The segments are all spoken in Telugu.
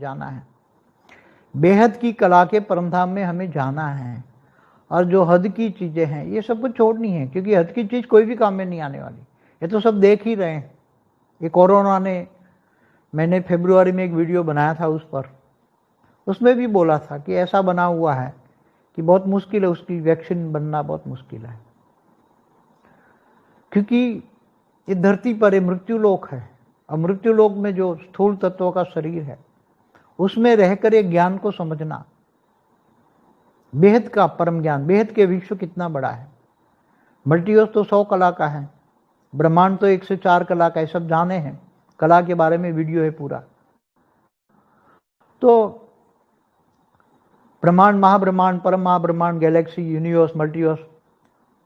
जाना है। बेहद की कला के परमधाम में हमें जाना है। और जो हद की चीज़ें हैं ये सब कुछ छोड़नी है, क्योंकि हद की चीज़ कोई भी काम में नहीं आने वाली। ये तो सब देख ही रहे हैं। ये कोरोना ने, मैंने फरवरी में एक वीडियो बनाया था उस पर, उसमें भी बोला था कि ऐसा बना हुआ है कि बहुत मुश्किल है, उसकी वैक्सीन बनना बहुत मुश्किल है, क्योंकि ये धरती पर मृत्यु लोक है। और मृत्यु लोक में जो स्थूल तत्वों का शरीर है उसमें रहकर एक ज्ञान को समझना, बेहद का परम ज्ञान, बेहद के विश्व कितना बड़ा है। मल्टीवर्स तो 100 कला का है, ब्रह्मांड तो 1 से 4 कला का है, सब जाने हैं। कला के बारे में वीडियो है पूरा। तो ब्रह्मांड, महाब्रह्मांड, परम महाब्रह्मांड, गैलेक्सी, यूनिवर्स, मल्टीवर्स,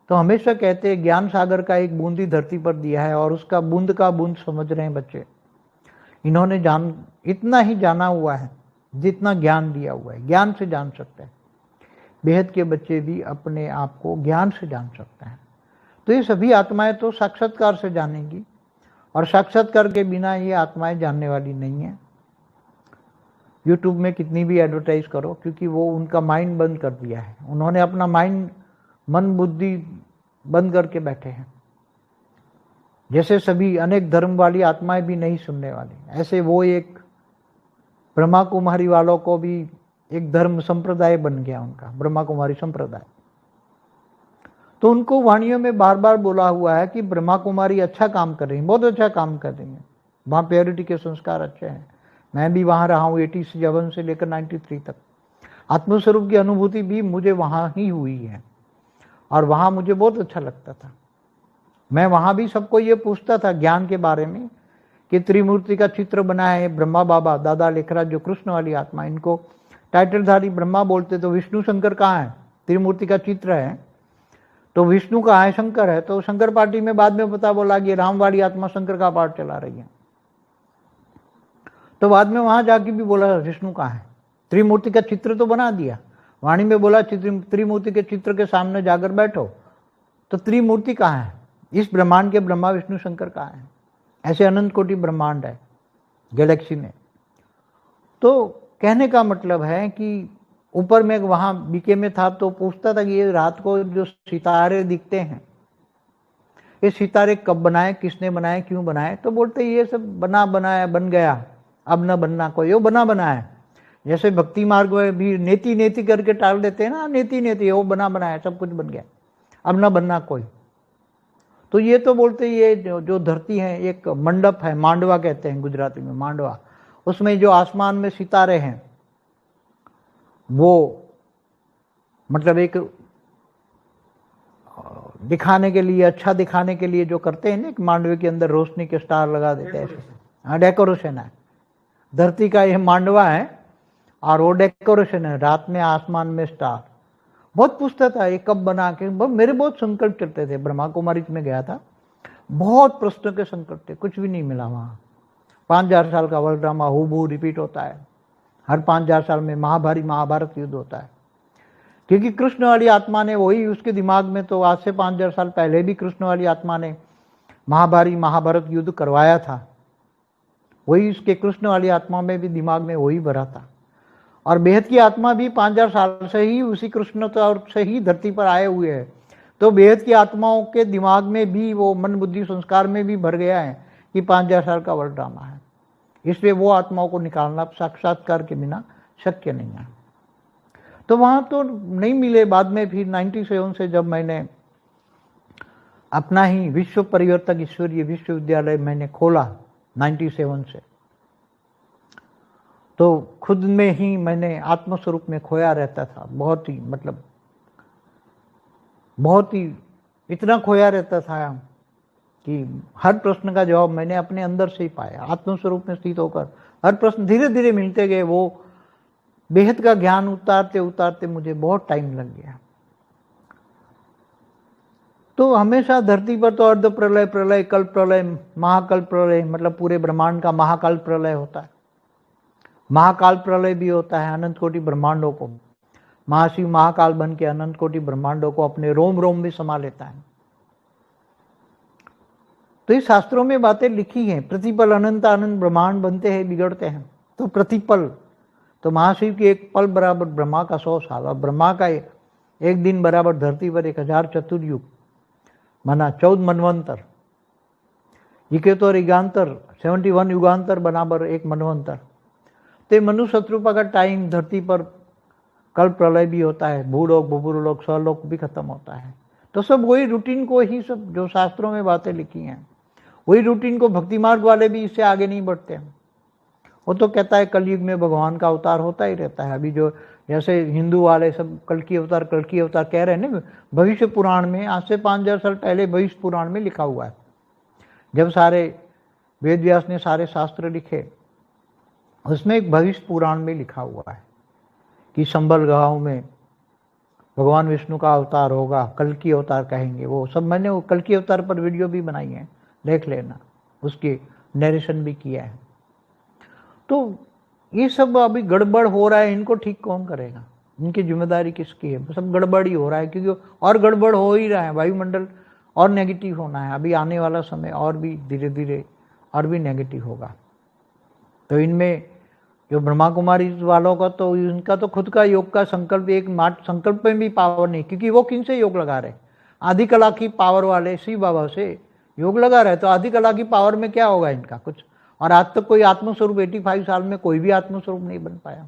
तो हमेशा कहते हैं ज्ञान सागर का एक बूंद ही धरती पर दिया है और उसका बूंद का बूंद समझ रहे हैं बच्चे। इन्होंने इतना ही जाना हुआ है जितना ज्ञान दिया हुआ है। ज्ञान से जान सकते हैं। बेहद के बच्चे भी अपने आप को ज्ञान से जान सकते हैं। तो ये सभी आत्माएं तो साक्षात्कार से जानेंगी, और साक्षात्कार के बिना ये आत्माएं जानने वाली नहीं है। यूट्यूब में कितनी भी एडवर्टाइज करो, क्योंकि वो उनका माइंड बंद कर दिया है। उन्होंने अपना माइंड, मन बुद्धि बंद करके बैठे हैं। जैसे सभी अनेक धर्म वाली आत्माएं भी नहीं सुनने वाली, ऐसे वो एक ब्रह्मा कुमारी वालों को भी एक धर्म संप्रदाय बन गया उनका, ब्रह्मा कुमारी संप्रदाय। तो उनको वाणियों में बार बार बोला हुआ है कि ब्रह्मा कुमारी अच्छा काम कर रही है, बहुत अच्छा काम कर रही है, वहाँ प्योरिटी के संस्कार अच्छे हैं। मैं भी वहाँ रहा हूँ 87 से लेकर 93 तक। आत्मस्वरूप की अनुभूति भी मुझे वहाँ ही हुई है, और वहाँ मुझे बहुत अच्छा लगता था। मैं वहाँ भी सबको ये पूछता था ज्ञान के बारे में कि त्रिमूर्ति का चित्र बना है ब्रह्मा बाबा, दादा लेखराज, जो कृष्ण वाली आत्मा, इनको टाइटलधारी ब्रह्मा बोलते, तो विष्णु शंकर कहाँ है? त्रिमूर्ति का चित्र है तो विष्णु कहाँ है? शंकर है। तो शंकर पार्टी में बाद में पता बोला कि राम वाली आत्मा शंकर का पार्ट चला रही है। तो बाद में वहां जाके भी बोला विष्णु कहाँ है? त्रिमूर्ति का चित्र तो बना दिया, वाणी में बोला त्रिमूर्ति के चित्र के सामने जाकर बैठो। तो त्रिमूर्ति कहाँ है? इस ब्रह्मांड के ब्रह्मा विष्णु शंकर कहाँ है? ऐसे अनंत कोटि ब्रह्मांड है गैलेक्सी में। तो कहने का मतलब है कि ऊपर में वहां बीके में था तो पूछता था कि ये रात को जो सितारे दिखते हैं, ये सितारे कब बनाए, किसने बनाए, क्यों बनाए? तो बोलते ये सब बना बनाया बन गया, अब न बनना कोई, वो बना बनाया। जैसे भक्ति मार्ग में भी नेति नेति करके टाल देते हैं ना, नेति नेति, वो बना बनाया, सब कुछ बन गया, अब न बनना कोई। तो ये तो बोलते ये जो धरती है एक मंडप है, मांडवा कहते हैं गुजराती में, मांडवा। उसमें जो आसमान में सितारे हैं वो मतलब एक दिखाने के लिए, अच्छा दिखाने के लिए जो करते हैं ना, एक मांडवे के अंदर रोशनी के स्टार लगा देते हैं। हाँ, डेकोरेशन है। धरती का यह मांडवा है और वो डेकोरेशन है, रात में आसमान में स्टार। बहुत पूछता था ये कब बना के, मेरे बहुत संकल्प चलते थे। ब्रह्मा कुमारी में गया था, बहुत प्रश्नों के संकट थे, कुछ भी नहीं मिला वहाँ। 5000 साल का वर्ल्ड ड्रामा हूबहू रिपीट होता है, हर 5000 साल में महाभारत युद्ध होता है, क्योंकि कृष्ण वाली आत्मा ने वही उसके दिमाग में, तो आज से 5000 साल पहले भी कृष्ण वाली आत्मा ने महाभारत युद्ध करवाया था। वही उसके कृष्ण वाली आत्मा में भी दिमाग में वही भरा था। और बेहद की आत्मा भी 5000 साल से ही उसी कृष्ण से ही धरती पर आए हुए हैं। तो बेहद की आत्माओं के दिमाग में भी वो मन बुद्धि संस्कार में भी भर गया है कि 5000 साल का वर्ल्ड ड्रामा है। इसलिए वो आत्माओं को निकालना साक्षात्कार के बिना शक्य नहीं है। तो वहाँ तो नहीं मिले। बाद में फिर 97 से जब मैंने अपना ही विश्व परिवर्तक ईश्वरीय विश्वविद्यालय मैंने खोला 97 से, तो खुद में ही मैंने आत्मस्वरूप में खोया रहता था। बहुत ही मतलब बहुत ही इतना खोया रहता था कि हर प्रश्न का जवाब मैंने अपने अंदर से ही पाया। आत्मस्वरूप में स्थित होकर हर प्रश्न धीरे धीरे मिलते गए। वो बेहद का ज्ञान उतारते उतारते मुझे बहुत टाइम लग गया। तो हमेशा धरती पर तो अर्ध प्रलय, प्रलय, कल्प प्रलय, महाकल्प प्रलय, मतलब पूरे ब्रह्मांड का महाकाल प्रलय होता है। महाकाल प्रलय भी होता है। अनंत कोटि ब्रह्मांडों को महाशिव महाकाल बन के अनंत कोटि ब्रह्मांडों को अपने रोम रोम में समा लेता है। तो इस शास्त्रों में बातें लिखी हैं। प्रतिपल अनंत अनंत ब्रह्मांड बनते हैं, बिगड़ते हैं। तो प्रतिपल तो महाशिव की एक पल बराबर ब्रह्मा का 100 साल, और ब्रह्मा का एक दिन बराबर धरती पर 1000 चतुर्युग, माना 14 मनवंतर। ये तो युगांतर 71 युगांतर बराबर एक मनवंतर। तो मनुष्य शत्रुपा का टाइम धरती पर कल प्रलय भी होता है, भूलोक भूपुरलोक स्वलोक भी खत्म होता है। तो सब वही रूटीन को ही, सब जो शास्त्रों में बातें लिखी हैं वही रूटीन को भक्ति मार्ग वाले भी इससे आगे नहीं बढ़ते हैं। वो तो कहता है कलयुग में भगवान का अवतार होता ही रहता है। अभी जो जैसे हिंदू वाले सब कल की अवतार कह रहे हैं ना, भविष्य पुराण में आज से 5000 साल पहले भविष्य पुराण में लिखा हुआ है। जब सारे वेद व्यास ने सारे शास्त्र लिखे, उसमें एक भविष्य पुराण में लिखा हुआ है कि संबल गांव में भगवान विष्णु का अवतार होगा, कल की अवतार कहेंगे। वो सब मैंने वो कल की अवतार पर वीडियो भी बनाई है, देख लेना, उसकी नरेशन भी किया है। तो ये सब अभी गड़बड़ हो रहा है, इनको ठीक कौन करेगा? इनकी जिम्मेदारी किसकी है? सब गड़बड़ ही हो रहा है, क्योंकि और गड़बड़ हो ही रहा है। वायुमंडल और नेगेटिव होना है, अभी आने वाला समय और भी धीरे धीरे और भी नेगेटिव होगा। तो इनमें जो ब्रह्मा कुमारी वालों का तो इनका तो खुद का योग का संकल्प, एक माट संकल्प में भी पावर नहीं, क्योंकि वो किन से योग लगा रहे? आदि कला की पावर वाले शिव बाबा से योग लगा रहे। तो आदि कला की पावर में क्या होगा इनका? कुछ। और आज तक कोई आत्मस्वरूप 85 साल में कोई भी आत्मस्वरूप नहीं बन पाया।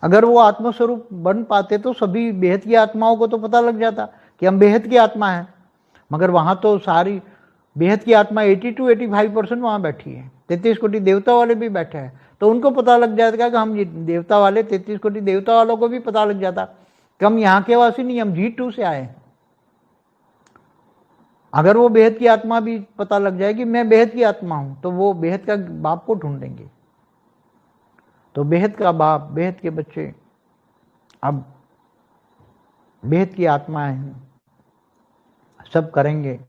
अगर वो आत्मस्वरूप बन पाते तो सभी बेहद की आत्माओं को तो पता लग जाता कि हम बेहद की आत्मा हैं। मगर वहां तो सारी बेहद की आत्मा 80 to 85% वहां बैठी है। 33 कोटि देवता वाले भी बैठे हैं, तो उनको पता लग जाएगा कि हम देवता वाले 33 कोटि देवता वालों को भी पता लग जाता कि हम यहाँ के वासी नहीं, हम G2 से आए हैं। अगर वो बेहद की आत्मा भी पता लग जाएगी मैं बेहद की आत्मा हूं, तो वो बेहद का बाप को ढूंढेंगे। तो बेहद का बाप, बेहद के बच्चे अब बेहद की आत्माएं हैं, सब करेंगे।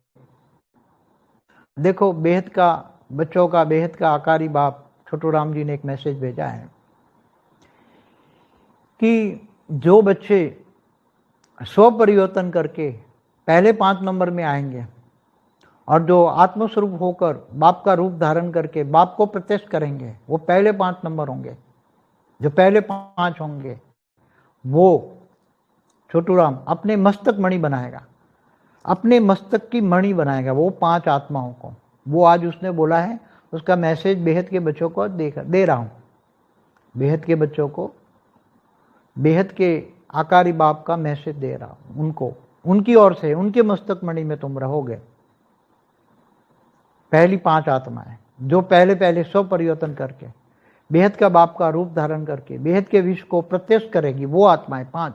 देखो बेहद का बच्चों का, बेहद का आकारी बाप छोटू राम जी ने एक मैसेज भेजा है कि जो बच्चे स्व परिवर्तन करके पहले 5 नंबर में आएंगे और जो आत्मस्वरूप होकर बाप का रूप धारण करके बाप को प्रत्यक्ष करेंगे, वो पहले 5 नंबर होंगे। जो पहले 5 होंगे वो छोटू राम अपने मस्तक मणि बनाएगा, अपने मस्तक की मणि बनाएगा वो 5 आत्माओं को। वो आज उसने बोला है, उसका मैसेज बेहद के बच्चों को दे रहा हूं। बेहद के बच्चों को, बेहद के आकारी बाप का मैसेज दे रहा हूं उनको, उनकी ओर से, उनके मस्तक मणि में तुम रहोगे। पहली 5 आत्माएं जो पहले पहले स्व परिवर्तन करके बेहद का बाप का रूप धारण करके बेहद के विश्व को प्रत्यक्ष करेगी, वो आत्माएं 5,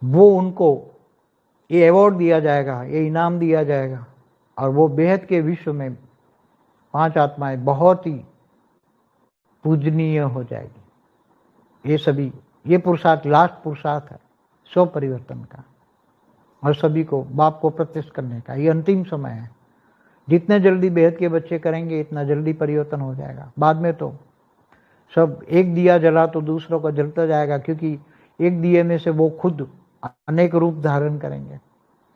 वो उनको ये अवार्ड दिया जाएगा, ये इनाम दिया जाएगा। और वो बेहद के विश्व में 5 आत्माएं बहुत ही पूजनीय हो जाएगी। ये सभी, ये पुरुषार्थ लास्ट पुरुषार्थ है स्व परिवर्तन का, और सभी को बाप को प्रत्यक्ष करने का। ये अंतिम समय है। जितने जल्दी बेहद के बच्चे करेंगे इतना जल्दी परिवर्तन हो जाएगा। बाद में तो सब एक दिया जला तो दूसरों का जलता जाएगा, क्योंकि एक दिए में से वो खुद अनेक रूप धारण करेंगे,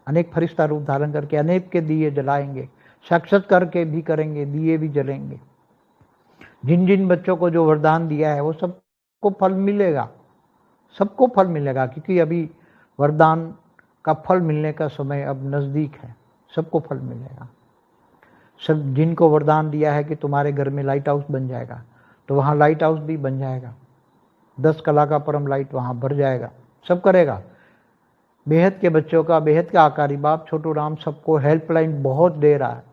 अनेक फरिश्ता रूप धारण करके अनेक के दिए जलाएंगे, साक्षात करके भी करेंगे, दिए भी जलेंगे। जिन जिन बच्चों को जो वरदान दिया है वो सबको फल मिलेगा, सबको फल मिलेगा, क्योंकि अभी वरदान का फल मिलने का समय अब नज़दीक है। सबको फल मिलेगा। सब जिनको वरदान दिया है कि तुम्हारे घर में लाइट हाउस बन जाएगा, तो वहाँ लाइट हाउस भी बन जाएगा। 10 कला का परम लाइट वहाँ भर जाएगा, सब करेगा। बेहद के बच्चों का, बेहद का आकारी बाप छोटू राम सबको हेल्पलाइन बहुत दे रहा है,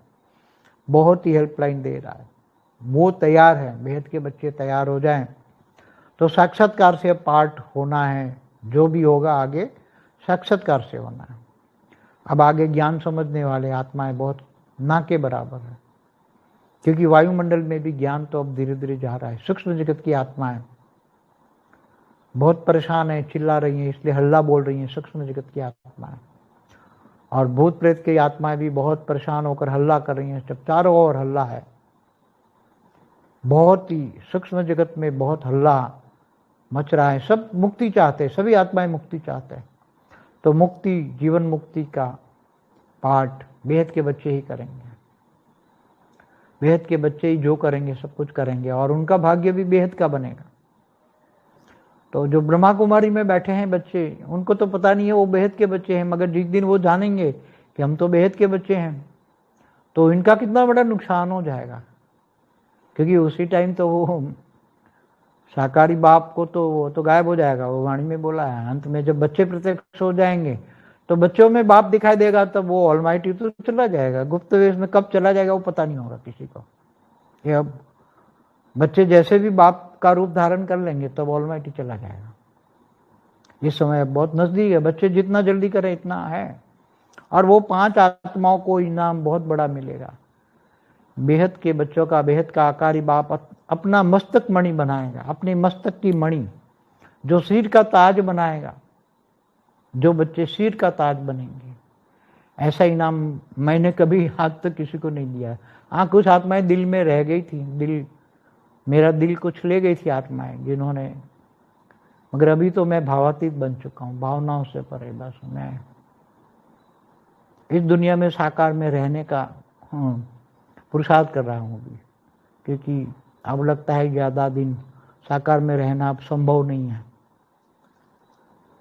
बहुत ही हेल्पलाइन दे रहा है। वो तैयार है, बेहद के बच्चे तैयार हो जाएं तो साक्षात्कार से पार्ट होना है। जो भी होगा आगे साक्षात्कार से होना है। अब आगे ज्ञान समझने वाले आत्माएं बहुत ना के बराबर है, क्योंकि वायुमंडल में भी ज्ञान तो अब धीरे धीरे जा रहा है। सूक्ष्म जगत की आत्माएं बहुत परेशान है, चिल्ला रही हैं, इसलिए हल्ला बोल रही हैं सूक्ष्म जगत की आत्माएं। और भूत प्रेत की आत्माएं भी बहुत परेशान होकर हल्ला कर रही हैं। जब चारों ओर हल्ला है, बहुत ही सूक्ष्म जगत में बहुत हल्ला मच रहा है। सब मुक्ति चाहते हैं, सभी आत्माएं मुक्ति चाहते हैं। तो मुक्ति, जीवन मुक्ति का पाठ बेहद के बच्चे ही करेंगे। बेहद के बच्चे ही जो करेंगे सब कुछ करेंगे और उनका भाग्य भी बेहद का बनेगा। तो जो ब्रह्मा कुमारी में बैठे हैं बच्चे, उनको तो पता नहीं है वो बेहद के बच्चे हैं, मगर जिस दिन वो जानेंगे कि हम तो बेहद के बच्चे हैं तो इनका कितना बड़ा नुकसान हो जाएगा। क्योंकि उसी टाइम तो वो शाकाहारी बाप को तो वो तो गायब हो जाएगा। वो वाणी में बोला है, अंत में जब बच्चे प्रत्यक्ष हो जाएंगे तो बच्चों में बाप दिखाई देगा, तब वो ऑलमाइटी तो चला जाएगा। गुप्त वेश में कब चला जाएगा वो पता नहीं होगा किसी को। ये अब बच्चे जैसे भी बाप का रूप धारण कर लेंगे तब ऑलमाइटी चला जाएगा। ये समय बहुत नजदीक है, बच्चे जितना जल्दी करें इतना है। और वो 5 आत्माओं को इनाम बहुत बड़ा मिलेगा। बेहद के बच्चों का बेहद का आकारी बाप अपना मस्तक मणि बनाएगा, अपने मस्तक की मणि जो सिर का ताज बनाएगा। जो बच्चे सिर का ताज बनेंगे, ऐसा इनाम मैंने कभी आज तक किसी को नहीं दिया है। हाँ, कुछ आत्माएं दिल में रह गई थी, मेरा दिल कुछ ले गई थी आत्माएं जिन्होंने, मगर अभी तो मैं भावातीत बन चुका हूँ, भावनाओं से परे। बस मैं इस दुनिया में साकार में रहने का पुरुषार्थ कर रहा हूँ अभी, क्योंकि अब लगता है ज़्यादा दिन साकार में रहना अब संभव नहीं है।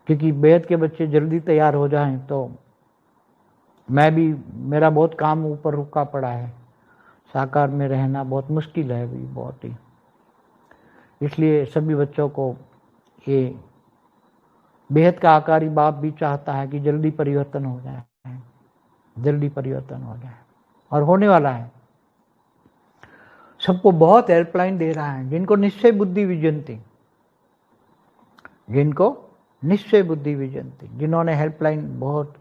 क्योंकि बेहद के बच्चे जल्दी तैयार हो जाएं तो मैं भी, मेरा बहुत काम ऊपर रुका पड़ा है, साकार में रहना बहुत मुश्किल है अभी, बहुत ही। इसलिए सभी बच्चों को ये बेहद का आकारी बाप भी चाहता है कि जल्दी परिवर्तन हो जाए, जल्दी परिवर्तन हो जाए, और होने वाला है। सबको बहुत हेल्पलाइन दे रहा है, जिनको निश्चय बुद्धि विजयंती, जिनको निश्चय बुद्धि विजयंती, जिन्होंने हेल्पलाइन बहुत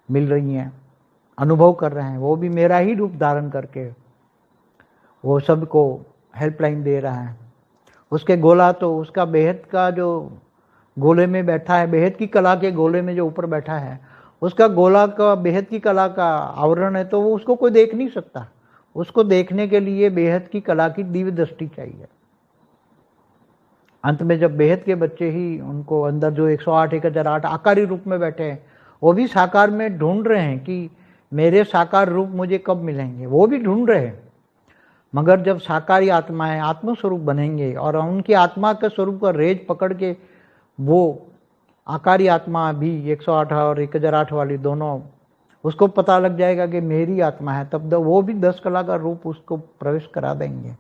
मिल रही हैं, अनुभव कर रहे हैं, वो भी मेरा ही रूप धारण करके वो सबको हेल्पलाइन दे रहा है। उसके गोला तो उसका बेहद का जो गोले में बैठा है, बेहद की कला के गोले में जो ऊपर बैठा है, उसका गोला का बेहद की कला का आवरण है, तो वो उसको कोई देख नहीं सकता। उसको देखने के लिए बेहद की कला की दिव्य दृष्टि चाहिए। अंत में जब बेहद के बच्चे ही उनको अंदर जो 108 1008 आकारी रूप में बैठे हैं, वो भी साकार में ढूंढ रहे हैं कि मेरे साकार रूप मुझे कब मिलेंगे, वो भी ढूंढ रहे हैं। मगर जब साकारी आत्माएं आत्मस्वरूप बनेंगे और उनकी आत्मा के स्वरूप का रेज पकड़ के वो आकारी आत्मा भी 108 और 1008 वाली दोनों, उसको पता लग जाएगा कि मेरी आत्मा है, तब वो भी 10 कला का रूप उसको प्रवेश करा देंगे।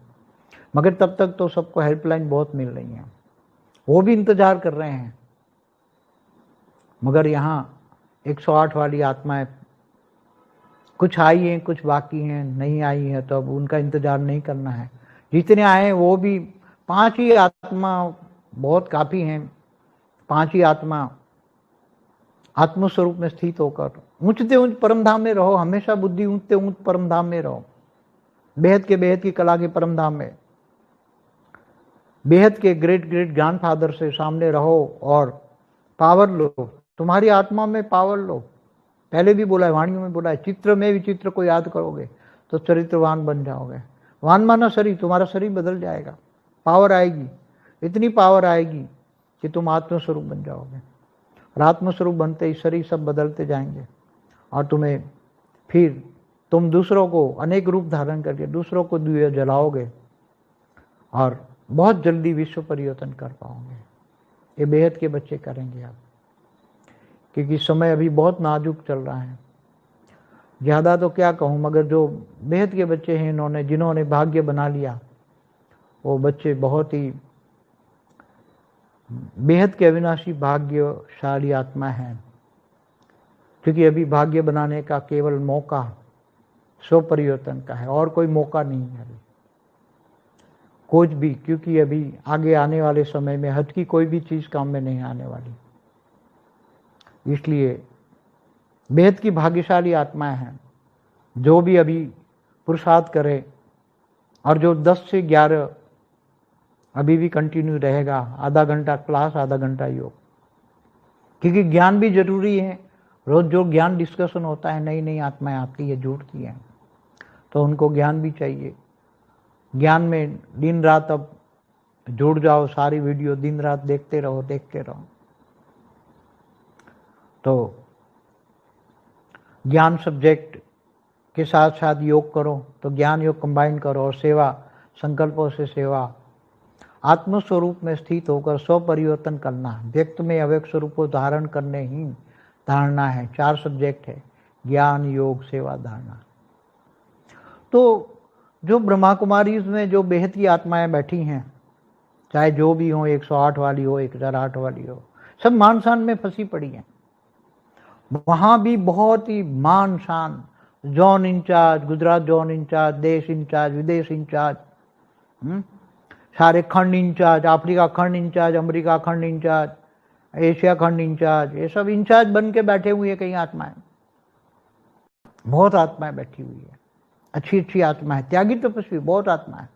मगर तब तक तो सबको हेल्पलाइन बहुत मिल रही है, वो भी इंतजार कर रहे हैं। मगर यहाँ 108 वाली आत्माएं कुछ आई हैं, कुछ बाकी हैं, नहीं आई हैं, तो अब उनका इंतजार नहीं करना है। जितने आए हैं वो भी 5 ही आत्मा बहुत काफ़ी हैं। 5 ही आत्मा आत्मस्वरूप में स्थित होकर ऊंचते ऊंच परम धाम में रहो। हमेशा बुद्धि ऊंचते ऊंच परम धाम में रहो, बेहद की कला के परम धाम में, बेहद के ग्रेट ग्रेट ग्रैंड फादर से सामने रहो और पावर लो। तुम्हारी आत्मा में पावर लो। पहले भी बोला है, वाणियों में बोला है, चित्र में विचित्र को याद करोगे तो चरित्रवान बन जाओगे। वान माना शरीर, तुम्हारा शरीर बदल जाएगा, पावर आएगी, इतनी पावर आएगी कि तुम आत्मस्वरूप बन जाओगे। और आत्मस्वरूप बनते ही शरीर सब बदलते जाएंगे और तुम्हें फिर तुम दूसरों को अनेक रूप धारण करके दूसरों को दिए जलाओगे और बहुत जल्दी विश्व परिवर्तन कर पाओगे। ये बेहद के बच्चे करेंगे आप, क्योंकि समय अभी बहुत नाजुक चल रहा है। ज़्यादा तो क्या कहूँ, मगर जो बेहद के बच्चे हैं इन्होंने, जिन्होंने भाग्य बना लिया, वो बच्चे बहुत ही बेहद के अविनाशी भाग्यशाली आत्मा है। क्योंकि अभी भाग्य बनाने का केवल मौका स्व परिवर्तन का है, और कोई मौका नहीं है अभी कुछ भी। क्योंकि अभी आगे आने वाले समय में हद की कोई भी चीज़ काम में नहीं आने वाली। इसलिए बेहद की भाग्यशाली आत्माएं हैं जो भी अभी पुरुषार्थ करे, और जो 10 से 11 अभी भी कंटिन्यू रहेगा, आधा घंटा क्लास, आधा घंटा योग। क्योंकि ज्ञान भी जरूरी है। रोज जो ज्ञान डिस्कशन होता है, नई नई आत्माएं आती है, जुड़ती हैं, तो उनको ज्ञान भी चाहिए। ज्ञान में दिन रात अब जुड़ जाओ, सारी वीडियो दिन रात देखते रहो, देखते रहो, तो ज्ञान सब्जेक्ट के साथ साथ योग करो, तो ज्ञान योग कंबाइन करो, और सेवा, संकल्पों से सेवा, आत्मस्वरूप में स्थित होकर स्व परिवर्तन करना, व्यक्त में अव्यक्त स्वरूप को धारण करने ही धारणा है। 4 सब्जेक्ट है, ज्ञान, योग, सेवा, धारणा। तो जो ब्रह्मा कुमारी में जो बेहद की आत्माएं बैठी हैं, चाहे जो भी हो, 108 वाली हो, 1008 वाली हो, सब मान शान में फंसी पड़ी हैं। वहां भी बहुत ही मान शान, zone in charge, Gujarat zone in charge, देश इंचार्ज, विदेश इंचार्ज, सारे खंड इंचार्ज, अफ्रीका खंड इंचार्ज, अमेरिका खंड इंचार्ज, एशिया खंड इंचार्ज, ये सब इंचार्ज बन के बैठे हुए कई आत्माएं, बहुत आत्माएं बैठी हुई है, अच्छी अच्छी आत्माएं, त्यागी तपस्वी बहुत आत्माएं,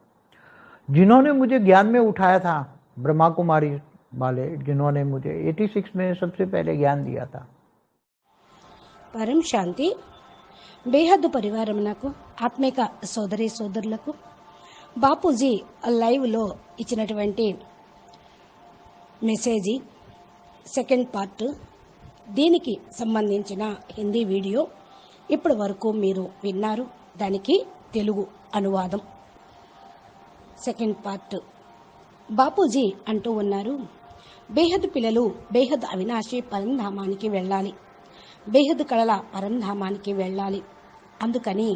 जिन्होंने मुझे ज्ञान में उठाया था। ब्रह्मा कुमारी वाले जिन्होंने मुझे 86 में सबसे पहले ज्ञान दिया था। పరం శాంతి. బేహద్దు పరివారమునకు ఆత్మిక సోదరి సోదరులకు బాపూజీ లైవ్లో ఇచ్చినటువంటి మెసేజీ సెకండ్ పార్ట్, దీనికి సంబంధించిన హిందీ వీడియో ఇప్పటి వరకు మీరు విన్నారు. దానికి తెలుగు అనువాదం సెకండ్ పార్ట్. బాపూజీ అంటూ ఉన్నారు, బేహద్ పిల్లలు బేహద్ అవినాశి పరంధామానికి వెళ్ళాలి, బేహద్ కళల పరంధామానికి వెళ్ళాలి. అందుకని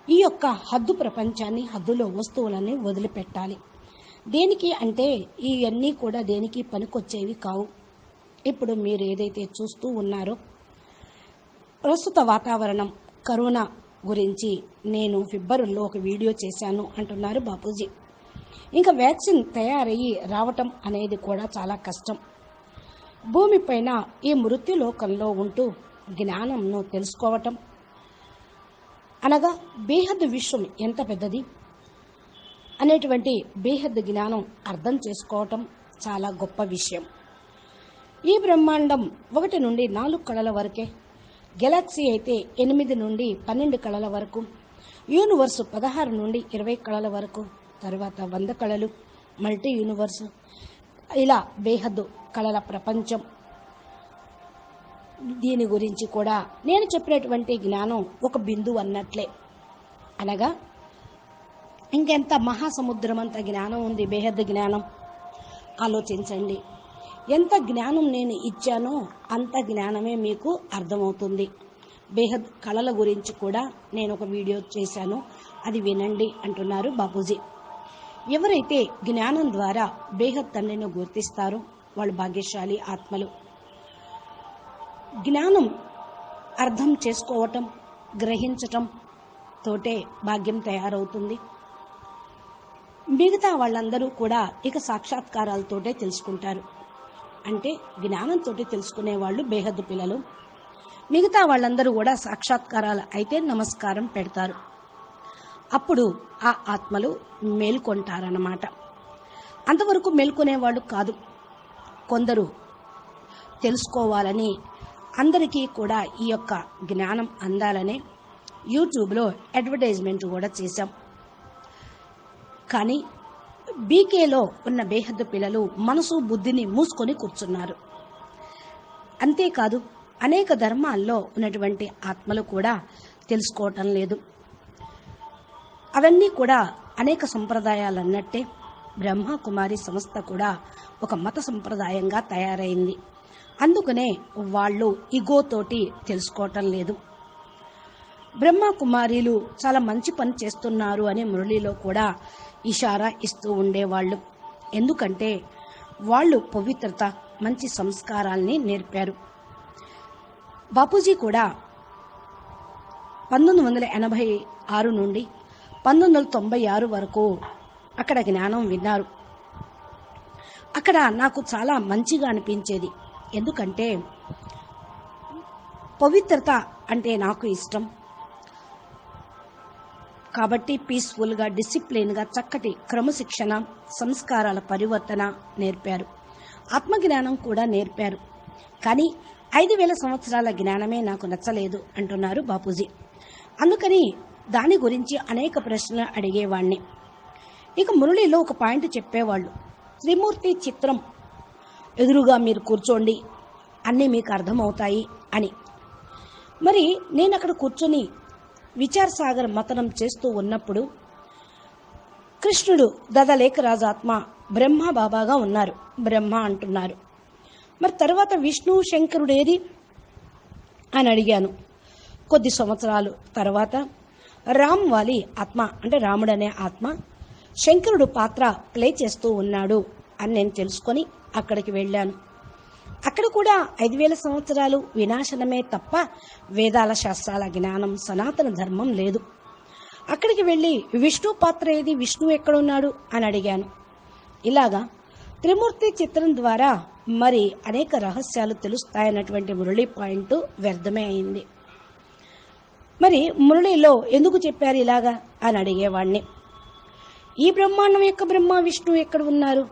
ఈ యొక్క హద్దు ప్రపంచాన్ని, హద్దులో వస్తువులని వదిలిపెట్టాలి. దేనికి అంటే ఇవన్నీ కూడా దేనికి పనికొచ్చేవి కావు. ఇప్పుడు మీరు ఏదైతే చూస్తూ ఉన్నారో ప్రస్తుత వాతావరణం, కరోనా గురించి నేను ఫిబ్రవరిలో ఒక వీడియో చేశాను అంటున్నారు బాపూజీ. ఇంకా వ్యాక్సిన్ తయారయ్యి రావటం అనేది కూడా చాలా కష్టం. భూమిపైన ఈ మృత్యులోకంలో ఉంటూ జ్ఞానంను తెలుసుకోవటం అనగా బేహద్ విశ్వం ఎంత పెద్దది అనేటువంటి బేహద్ జ్ఞానం అర్థం చేసుకోవటం చాలా గొప్ప విషయం. ఈ బ్రహ్మాండం 1 నుండి 4 కళల వరకే, గెలాక్సీ అయితే 8 నుండి 12 కళల వరకు, యూనివర్స్ 16 నుండి 20 కళల వరకు, తర్వాత 100 కళలు, మల్టీ యూనివర్స్, ఇలా బేహద్ కళల ప్రపంచం. దీని గురించి కూడా నేను చెప్పినటువంటి జ్ఞానం ఒక బిందువు అన్నట్లే. అనగా ఇంకెంత మహాసముద్రం అంత జ్ఞానం ఉంది బేహద్ జ్ఞానం. ఆలోచించండి, ఎంత జ్ఞానం నేను ఇచ్చానో అంత జ్ఞానమే మీకు అర్థమవుతుంది. బేహద్ కళల గురించి కూడా నేను ఒక వీడియో చేశాను, అది వినండి అంటున్నారు బాపూజీ. ఎవరైతే జ్ఞానం ద్వారా బేహద్ తండ్రిని గుర్తిస్తారో వాళ్ళు భాగ్యశాలి ఆత్మలు. జ్ఞానం అర్థం చేసుకోవటం, గ్రహించటం తోటే భాగ్యం తయారవుతుంది. మిగతా వాళ్ళందరూ కూడా ఇక సాక్షాత్కారాలతోటే తెలుసుకుంటారు. అంటే జ్ఞానంతో తెలుసుకునే వాళ్ళు బేహద్దు పిల్లలు. మిగతా వాళ్ళందరూ కూడా సాక్షాత్కారాలు అయితే నమస్కారం పెడతారు. అప్పుడు ఆ ఆత్మలు మేల్కొంటారన్నమాట. అంతవరకు మేల్కొనే వాళ్ళు కాదు. కొందరు తెలుసుకోవాలని, అందరికీ కూడా ఈ యొక్క జ్ఞానం అందాలనే యూట్యూబ్లో అడ్వర్టైజ్మెంట్ కూడా చేశాం. కానీ బీకేలో ఉన్న బేహద్దు పిల్లలు మనసు బుద్ధిని మూసుకొని కూర్చున్నారు. అంతేకాదు, అనేక ధర్మాల్లో ఉన్నటువంటి ఆత్మలు కూడా తెలుసుకోవటం లేదు. అవన్నీ కూడా అనేక సంప్రదాయాలు అన్నట్టే బ్రహ్మ కుమారి సంస్థ కూడా ఒక మత సంప్రదాయంగా తయారైంది. అందుకనే వాళ్ళు ఇగోతోటి తెలుసుకోవటం లేదు. బ్రహ్మ కుమారీలు చాలా మంచి పని చేస్తున్నారు అని మురళిలో కూడా ఇషారా ఇస్తూ ఉండేవాళ్ళు. ఎందుకంటే వాళ్ళు పవిత్రత, మంచి సంస్కారాల్ని నేర్పారు. బాపూజీ కూడా 1986 నుండి 1996 వరకు అక్కడ జ్ఞానం విన్నారు. అక్కడ నాకు చాలా మంచిగా అనిపించేది. ఎందుకంటే పవిత్రత అంటే నాకు ఇష్టం కాబట్టి పీస్ఫుల్గా, డిసిప్లిన్గా, చక్కటి క్రమశిక్షణ, సంస్కారాల పరివర్తన నేర్పారు. ఆత్మజ్ఞానం కూడా నేర్పారు. కానీ 5000 సంవత్సరాల జ్ఞానమే నాకు నచ్చలేదు అంటున్నారు బాపూజీ. అందుకని దాని గురించి అనేక ప్రశ్నలు అడిగేవాణ్ణి. ఇక మురళిలో ఒక పాయింట్ చెప్పేవాళ్ళు, త్రిమూర్తి చిత్రం ఎదురుగా మీరు కూర్చోండి, అన్నీ మీకు అర్థమవుతాయి అని. మరి నేను అక్కడ కూర్చొని విచారసాగర మతనం చేస్తూ ఉన్నప్పుడు కృష్ణుడు దదలేఖరాజు ఆత్మ బ్రహ్మ బాబాగా ఉన్నారు, బ్రహ్మ అంటున్నారు. మరి తర్వాత విష్ణు శంకరుడు ఏది అని అడిగాను. కొద్ది సంవత్సరాలు తర్వాత రామ్ వాలి ఆత్మ అంటే రాముడు అనే ఆత్మ శంకరుడు పాత్ర ప్లే చేస్తూ ఉన్నాడు అని నేను తెలుసుకొని అక్కడికి వెళ్ళాను. అక్కడ కూడా 5000 సంవత్సరాలు వినాశనమే తప్ప వేదాల శాస్త్రాల జ్ఞానం సనాతన ధర్మం లేదు. అక్కడికి వెళ్ళి విష్ణు పాత్ర ఏది, విష్ణు ఎక్కడున్నాడు అని అడిగాను. ఇలాగా త్రిమూర్తి చిత్రం ద్వారా మరి అనేక రహస్యాలు తెలుస్తాయన్నటువంటి మురళి పాయింట్ వ్యర్థమే అయింది. మరి మురళిలో ఎందుకు చెప్పారు ఇలాగా అని అడిగేవాణ్ణి. ఈ బ్రహ్మాండం యొక్క బ్రహ్మ విష్ణు ఎక్కడ ఉన్నారు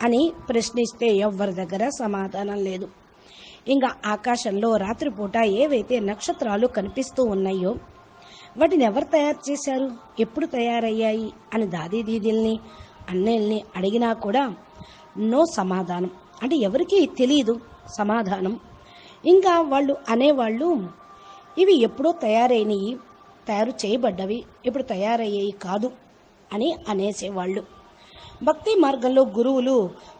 అని ప్రశ్నిస్తే ఎవ్వరి దగ్గర సమాధానం లేదు. ఇంకా ఆకాశంలో రాత్రిపూట ఏవైతే నక్షత్రాలు కనిపిస్తూ ఉన్నాయో వాటిని ఎవరు తయారు చేశారు, ఎప్పుడు తయారయ్యాయి అని దాదీ దీదీల్ని అన్నయ్యల్ని అడిగినా కూడా నో సమాధానం. అంటే ఎవరికీ తెలియదు సమాధానం. ఇంకా వాళ్ళు అనేవాళ్ళు ఇవి ఎప్పుడో తయారైనవి, తయారు చేయబడ్డవి, ఇప్పుడు తయారయ్యేవి కాదు అని అనేసేవాళ్ళు. భక్తి మార్గంలో గురువులు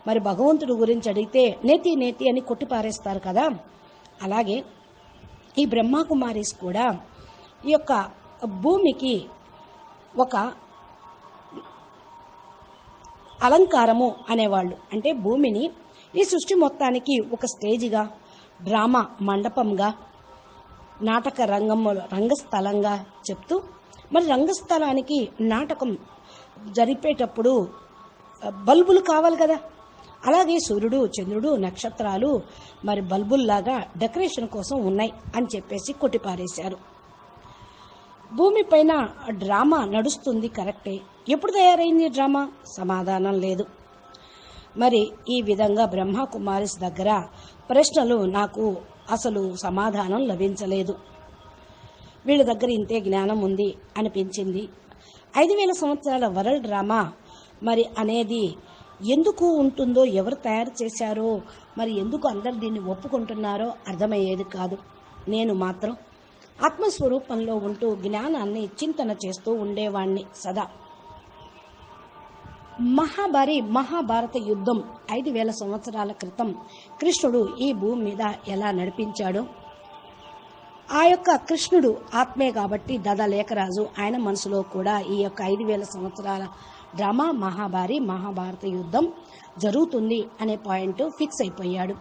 మరి భగవంతుడి గురించి అడిగితే నేతి నేతి అని కొట్టిపారేస్తారు కదా, అలాగే ఈ బ్రహ్మకుమారీస్ కూడా ఈ యొక్క భూమికి ఒక అలంకారము అనేవాళ్ళు. అంటే భూమిని ఈ సృష్టి మొత్తానికి ఒక స్టేజిగా, డ్రామా మండపంగా, నాటక రంగస్థలంగా చెప్తూ మరి రంగస్థలానికి నాటకం జరిపేటప్పుడు బల్బులు కావాలి కదా, అలాగే సూర్యుడు చంద్రుడు నక్షత్రాలు మరి బల్బుల్లాగా డెకరేషన్ కోసం ఉన్నాయి అని చెప్పేసి కొట్టిపారేశారు. భూమిపైన డ్రామా నడుస్తుంది కరెక్టే, ఎప్పుడు తయారైంది డ్రామా, సమాధానం లేదు. మరి ఈ విధంగా బ్రహ్మకుమారిస్ దగ్గర ప్రశ్నలు నాకు అసలు సమాధానం లభించలేదు. వీళ్ళ దగ్గర ఇంతే జ్ఞానం ఉంది అనిపించింది. 5000 సంవత్సరాల వరల్డ్ డ్రామా మరి అనేది ఎందుకు ఉంటుందో, ఎవరు తయారు చేశారో, మరి ఎందుకు అందరు దీన్ని ఒప్పుకుంటున్నారో అర్థమయ్యేది కాదు. నేను మాత్రం ఆత్మస్వరూపంలో ఉంటూ జ్ఞానాన్ని చింతన చేస్తూ ఉండేవాణ్ణి సదా. మహాభారత యుద్ధం 5000 సంవత్సరాల క్రితం కృష్ణుడు ఈ భూమి మీద ఎలా నడిపించాడో, ఆ యొక్క కృష్ణుడు ఆత్మే కాబట్టి దదలేఖరాజు ఆయన మనసులో కూడా ఈ యొక్క 5000 సంవత్సరాల డ్రామా మహాభారత యుద్ధం జరుగుతుంది అనే పాయింట్ ఫిక్స్ అయిపోయాడు.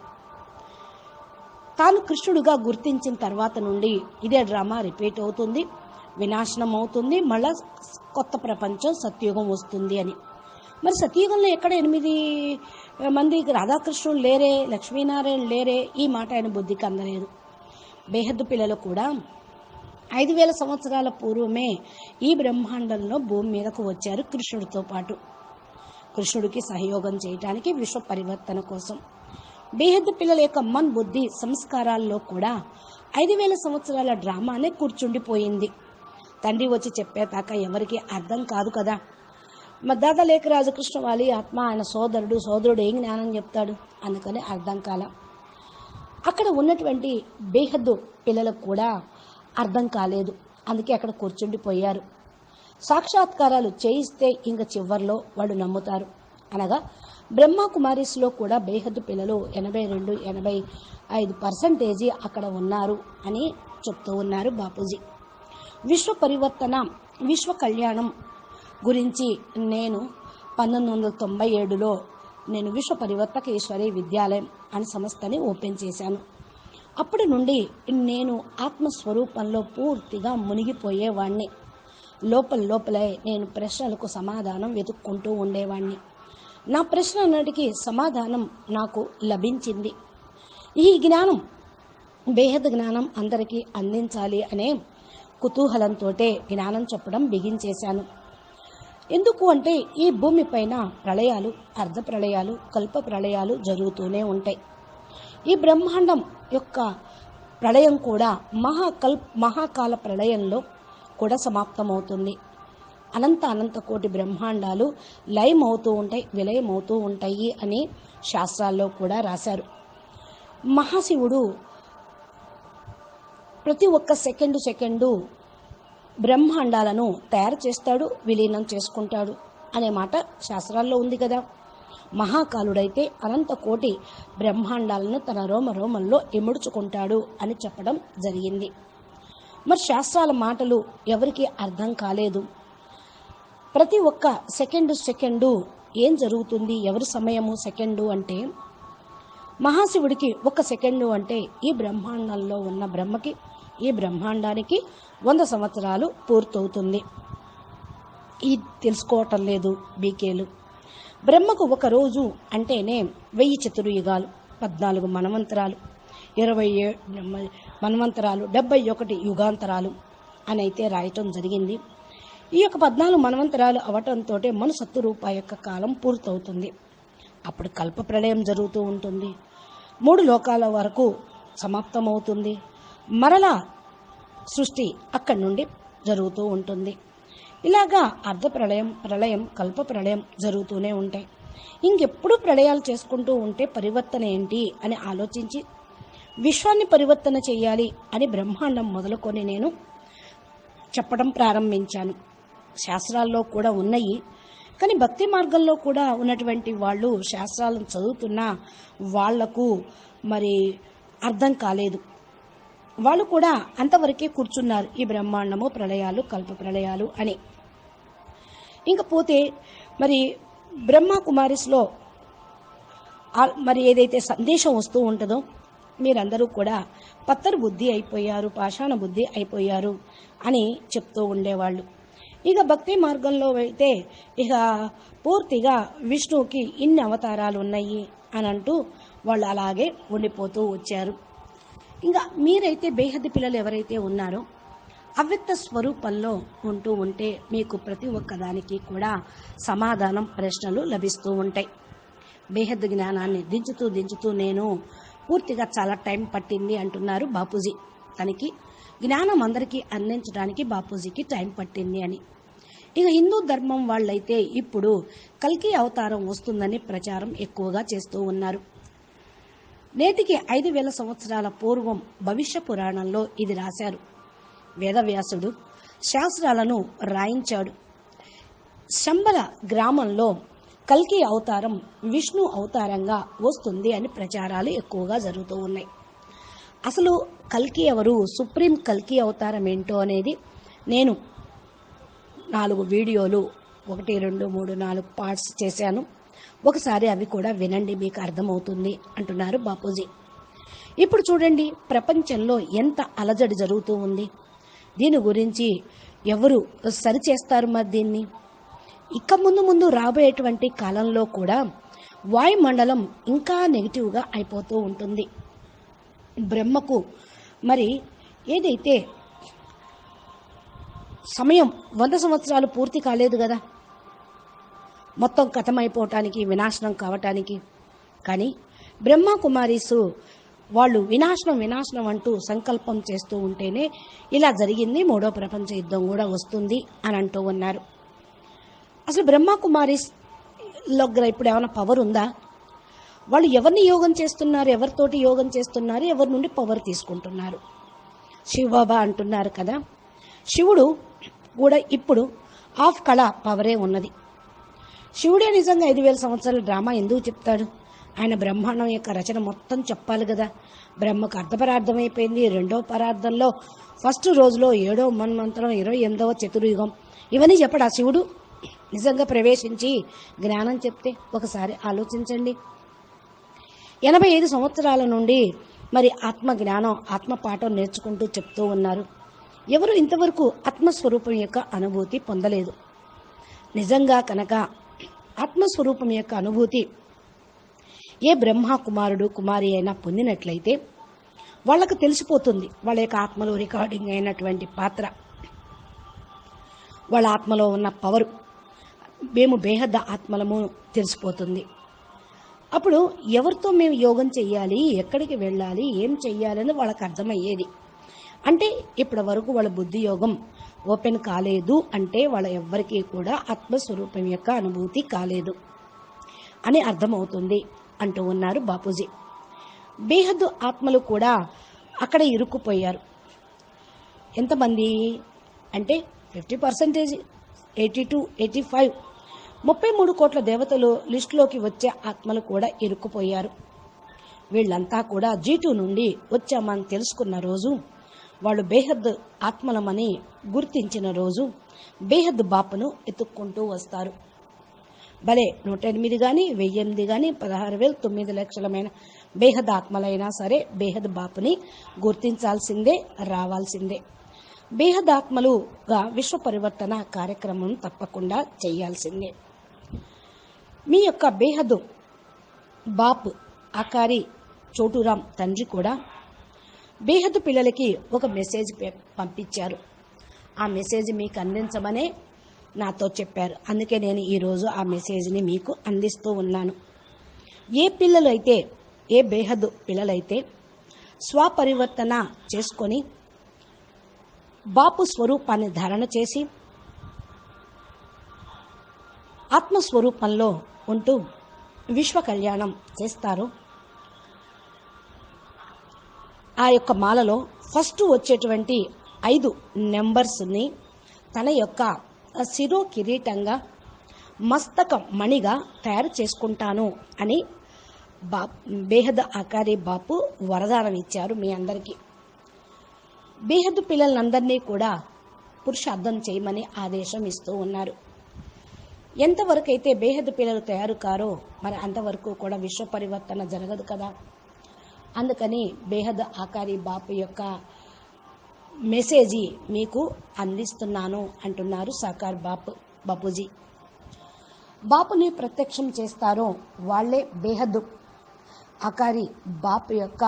తాను కృష్ణుడుగా గుర్తించిన తర్వాత నుండి ఇదే డ్రామా రిపీట్ అవుతుంది, వినాశనం అవుతుంది, మళ్ళా కొత్త ప్రపంచం సత్యుగం వస్తుంది అని. మరి సత్యుగంలో ఎక్కడ 8 మంది రాధాకృష్ణులు లేరే, లక్ష్మీనారాయణ లేరే, ఈ మాట ఆయన బుద్ధికి అందలేదు. బేహద్దు పిల్లలు కూడా 5000 సంవత్సరాల పూర్వమే ఈ బ్రహ్మాండంలో భూమి మీదకు వచ్చారు కృష్ణుడితో పాటు, కృష్ణుడికి సహయోగం చేయటానికి, విశ్వ పరివర్తన కోసం. బేహద్దు పిల్లల యొక్క మన్ బుద్ధి సంస్కారాల్లో కూడా 5000 సంవత్సరాల డ్రామానే కూర్చుండిపోయింది. తండ్రి వచ్చి చెప్పేదాకా ఎవరికి అర్థం కాదు కదా. దాదా లేఖరాజు కృష్ణ వాలి ఆత్మ ఆయన సోదరుడు ఏం జ్ఞానం చెప్తాడు, అందుకని అర్థం కాల. అక్కడ ఉన్నటువంటి బేహద్దు పిల్లలకు కూడా అర్థం కాలేదు, అందుకే అక్కడ కూర్చుండిపోయారు. సాక్షాత్కారాలు చేయిస్తే ఇంక చివర్లో వాళ్ళు నమ్ముతారు. అనగా బ్రహ్మకుమారిస్లో కూడా బేహద్దు పిల్లలు 82-85% అక్కడ ఉన్నారు అని చెప్తూ ఉన్నారు బాపూజీ. విశ్వ పరివర్తన, విశ్వ కళ్యాణం గురించి నేను 1997లో నేను విశ్వ పరివర్తక ఈశ్వరి విద్యాలయం అని సంస్థని ఓపెన్ చేశాను. అప్పటి నుండి నేను ఆత్మస్వరూపంలో పూర్తిగా మునిగిపోయేవాణ్ణి. లోపలే నేను ప్రశ్నలకు సమాధానం వెతుక్కుంటూ ఉండేవాణ్ణి. నా ప్రశ్న అన్నిటికీ సమాధానం నాకు లభించింది. ఈ జ్ఞానం, బేహద్ జ్ఞానం అందరికీ అందించాలి అనే కుతూహలంతో జ్ఞానం చెప్పడం బిగించేశాను. ఎందుకు అంటే ఈ భూమిపైన ప్రళయాలు, అర్ధ ప్రళయాలు, కల్ప ప్రళయాలు జరుగుతూనే ఉంటాయి. ఈ బ్రహ్మాండం యొక్క ప్రళయం కూడా మహాకాల ప్రళయంలో కూడా సమాప్తమవుతుంది. అనంత కోటి బ్రహ్మాండాలు లయమవుతూ ఉంటాయి, విలయమవుతూ ఉంటాయి అని శాస్త్రాల్లో కూడా రాశారు. మహాశివుడు ప్రతి ఒక్క సెకండు బ్రహ్మాండాలను తయారు చేస్తాడు, విలీనం చేసుకుంటాడు అనే మాట శాస్త్రాల్లో ఉంది కదా. మహాకాలుడైతే అనంత కోటి బ్రహ్మాండాలను తన రోమరోమంలో ఇముడ్చుకుంటాడు అని చెప్పడం జరిగింది. మరి శాస్త్రాల మాటలు ఎవరికి అర్థం కాలేదు. ప్రతి ఒక్క సెకండు ఏం జరుగుతుంది, ఎవరి సమయము సెకండు అంటే, మహాశివుడికి ఒక సెకండు అంటే ఈ బ్రహ్మాండంలో ఉన్న బ్రహ్మకి, ఈ బ్రహ్మాండానికి 100 సంవత్సరాలు పూర్తవుతుంది. ఇది తెలుసుకోవటం లేదు బీకేలు. బ్రహ్మకు ఒక రోజు అంటేనే 1000 చతుర్యుగాలు, 14 మన్వంతరాలు, 27 మన్వంతరాలు, 71 యుగాంతరాలు అని అయితే రాయటం జరిగింది. ఈ యొక్క 14 మన్వంతరాలు అవటంతో మన సత్తురూప యొక్క కాలం పూర్తవుతుంది. అప్పుడు కల్ప ప్రళయం జరుగుతూ ఉంటుంది. 3 లోకాల వరకు సమాప్తమవుతుంది. మరలా సృష్టి అక్కడి నుండి జరుగుతూ ఉంటుంది. ఇలాగా అర్ధ ప్రళయం, ప్రళయం, కల్ప ప్రళయం జరుగుతూనే ఉంటాయి. ఇంకెప్పుడు ప్రళయాలు చేసుకుంటూ ఉంటే పరివర్తన ఏంటి అని ఆలోచించి విశ్వాన్ని పరివర్తన చేయాలి అని బ్రహ్మాండం మొదలుకొని నేను చెప్పడం ప్రారంభించాను. శాస్త్రాల్లో కూడా ఉన్నాయి, కానీ భక్తి మార్గంలో కూడా ఉన్నటువంటి వాళ్ళు శాస్త్రాలను చదువుతున్న వాళ్లకు మరి అర్థం కాలేదు. వాళ్ళు కూడా అంతవరకే కూర్చున్నారు, ఈ బ్రహ్మాండము, ప్రళయాలు, కల్ప ప్రళయాలు అని. ఇంకపోతే మరి బ్రహ్మ కుమారిస్లో మరి ఏదైతే సందేశం వస్తూ ఉంటుందో, మీరందరూ కూడా పత్తరు బుద్ధి అయిపోయారు, పాషాణ బుద్ధి అయిపోయారు అని చెప్తూ ఉండేవాళ్ళు. ఇక భక్తి మార్గంలో అయితే ఇక పూర్తిగా విష్ణువుకి ఇన్ని అవతారాలు ఉన్నాయి అని అంటూ వాళ్ళు అలాగే ఉండిపోతూ వచ్చారు. ఇంకా మీరైతే బేహద్ది పిల్లలు ఎవరైతే ఉన్నారో అవ్యక్త స్వరూపంలో ఉంటూ ఉంటే మీకు ప్రతి ఒక్కదానికి కూడా సమాధానం, ప్రశ్నలు లభిస్తూ ఉంటాయి. బేహద్దు జ్ఞానాన్ని దించుతూ నేను పూర్తిగా చాలా టైం పట్టింది అంటున్నారు బాపూజీ. తనకి జ్ఞానం అందరికీ అందించడానికి బాపూజీకి టైం పట్టింది అని. ఇక హిందూ ధర్మం వాళ్ళైతే ఇప్పుడు కల్కి అవతారం వస్తుందని ప్రచారం ఎక్కువగా చేస్తూ ఉన్నారు. నేటికి 5000 సంవత్సరాల పూర్వం భవిష్య పురాణంలో ఇది రాశారు. వేదవ్యాసుడు శాస్త్రాలను రాయించాడు. శంబల గ్రామంలో కల్కి అవతారం విష్ణు అవతారంగా వస్తుంది అని ప్రచారాలు ఎక్కువగా జరుగుతూ ఉన్నాయి. అసలు కల్కి ఎవరు, సుప్రీం కల్కి అవతారం ఏంటో అనేది నేను 4 వీడియోలు 1, 2, 3, 4 పార్ట్స్ చేశాను. ఒకసారి అవి కూడా వినండి, మీకు అర్థమవుతుంది అంటున్నారు బాపూజీ. ఇప్పుడు చూడండి, ప్రపంచంలో ఎంత అలజడి జరుగుతూ ఉంది. దీని గురించి ఎవరు సరిచేస్తారు మరి దీన్ని? ఇక ముందు రాబోయేటువంటి కాలంలో కూడా వాయుమండలం ఇంకా నెగిటివ్గా అయిపోతూ ఉంటుంది. బ్రహ్మకు మరి ఏదైతే సమయం 100 సంవత్సరాలు పూర్తి కాలేదు కదా మొత్తం కథమైపోవటానికి, వినాశనం కావటానికి. కానీ బ్రహ్మ కుమారీసు వాళ్ళు వినాశనం అంటూ సంకల్పం చేస్తూ ఉంటేనే ఇలా జరిగింది, 3వ ప్రపంచ యుద్ధం కూడా వస్తుంది అని అంటూ ఉన్నారు. అసలు బ్రహ్మ కుమారీస్ దగ్గర ఇప్పుడు ఏమైనా పవర్ ఉందా? వాళ్ళు ఎవరిని యోగం చేస్తున్నారు, ఎవరితోటి యోగం చేస్తున్నారు, ఎవరి నుండి పవర్ తీసుకుంటున్నారు? శివబాబా అంటున్నారు కదా, శివుడు కూడా ఇప్పుడు ఆఫ్ కళ పవరే ఉన్నది. శివుడే నిజంగా 5000 సంవత్సరాల డ్రామా ఎందుకు చెప్తాడు? ఆయన బ్రహ్మాండం యొక్క రచన మొత్తం చెప్పాలి కదా. బ్రహ్మకు అర్ధపరార్థమైపోయింది, 2వ పరార్థంలో ఫస్ట్ రోజులో 7వ మన్వంతరం, 28వ చతుర్యుగం, ఇవన్నీ చెప్పడా శివుడు? నిజంగా ప్రవేశించి జ్ఞానం చెప్తే ఒకసారి ఆలోచించండి. 85 సంవత్సరాల నుండి మరి ఆత్మ జ్ఞానం, ఆత్మ పాఠం నేర్చుకుంటూ చెప్తూ ఉన్నారు. ఎవరు ఇంతవరకు ఆత్మస్వరూపం యొక్క అనుభూతి పొందలేదు. నిజంగా కనుక ఆత్మస్వరూపం యొక్క అనుభూతి ఏ బ్రహ్మ కుమారుడు కుమారి అయినా పొందినట్లయితే వాళ్ళకు తెలిసిపోతుంది వాళ్ళ యొక్క ఆత్మలో రికార్డింగ్ అయినటువంటి పాత్ర, వాళ్ళ ఆత్మలో ఉన్న పవరు. మేము బేహద్ద ఆత్మలము తెలిసిపోతుంది. అప్పుడు ఎవరితో మేము యోగం చెయ్యాలి, ఎక్కడికి వెళ్ళాలి, ఏం చెయ్యాలని వాళ్ళకి అర్థమయ్యేది. అంటే ఇప్పటి వరకు వాళ్ళ బుద్ధి యోగం ఓపెన్ కాలేదు అంటే వాళ్ళ ఎవ్వరికీ కూడా ఆత్మస్వరూపం యొక్క అనుభూతి కాలేదు అని అర్థమవుతుంది అంటూ ఉన్నారు బాపూజీ. బేహద్దు ఆత్మలు కూడా అక్కడ ఇరుక్కుపోయారు. ఎంతమంది? అంటే 50%, 82, 85, 33 కోట్ల దేవతలు లిస్టులోకి వచ్చే ఆత్మలు కూడా ఇరుక్కుపోయారు. వీళ్ళంతా కూడా G2 నుండి వచ్చామని తెలుసుకున్న రోజు, వాళ్ళు బేహద్ ఆత్మలమని గుర్తించిన రోజు బేహద్ బాపును ఎత్తుక్కుంటూ వస్తారు. భలే 108 కానీ 1008 కానీ 16,000 9 లక్షలమైన బేహద్ ఆత్మలైనా సరే బేహద్ బాపుని గుర్తించాల్సిందే, రావాల్సిందే. బేహద్ ఆత్మలుగా విశ్వ పరివర్తన కార్యక్రమం తప్పకుండా చేయాల్సిందే. మీ యొక్క బేహద్ బాప్ ఆకారి చోటురాం తండ్రి కూడా బేహద్ పిల్లలకి ఒక మెసేజ్ పంపించారు. ఆ మెసేజ్ మీకు అందించమనే నాతో చెప్పారు. అందుకే నేను ఈరోజు ఆ మెసేజ్ని మీకు అందిస్తూ ఉన్నాను. ఏ పిల్లలు అయితే, ఏ బేహద్ పిల్లలైతే స్వపరివర్తన చేసుకొని బాపు స్వరూపాన్ని ధారణ చేసి ఆత్మస్వరూపంలో ఉంటూ విశ్వ కళ్యాణం చేస్తారో, ఆ యొక్క మాలలో ఫస్ట్ వచ్చేటువంటి 5 నెంబర్స్ని తన యొక్క శిరో కిరీటంగా, మస్తక మణిగా తయారు చేసుకుంటాను అని బేహద్ ఆకారి బాపు వరదానం ఇచ్చారు మీ అందరికీ. బేహద్ పిల్లలందరినీ కూడా పురుషార్థం చేయమని ఆదేశం ఇస్తూ ఉన్నారు. ఎంతవరకు అయితే బేహద్ పిల్లలు తయారు కారో మరి అంతవరకు కూడా విశ్వ పరివర్తన జరగదు కదా. అందుకని బేహద్ ఆకారి బాపు యొక్క మెసేజీ మీకు అందిస్తున్నాను అంటున్నారు సాకార్ బాపూజీ. బాపుని ప్రత్యక్షం చేస్తారో వాళ్లే బేహద్ ఆకారి బాపు యొక్క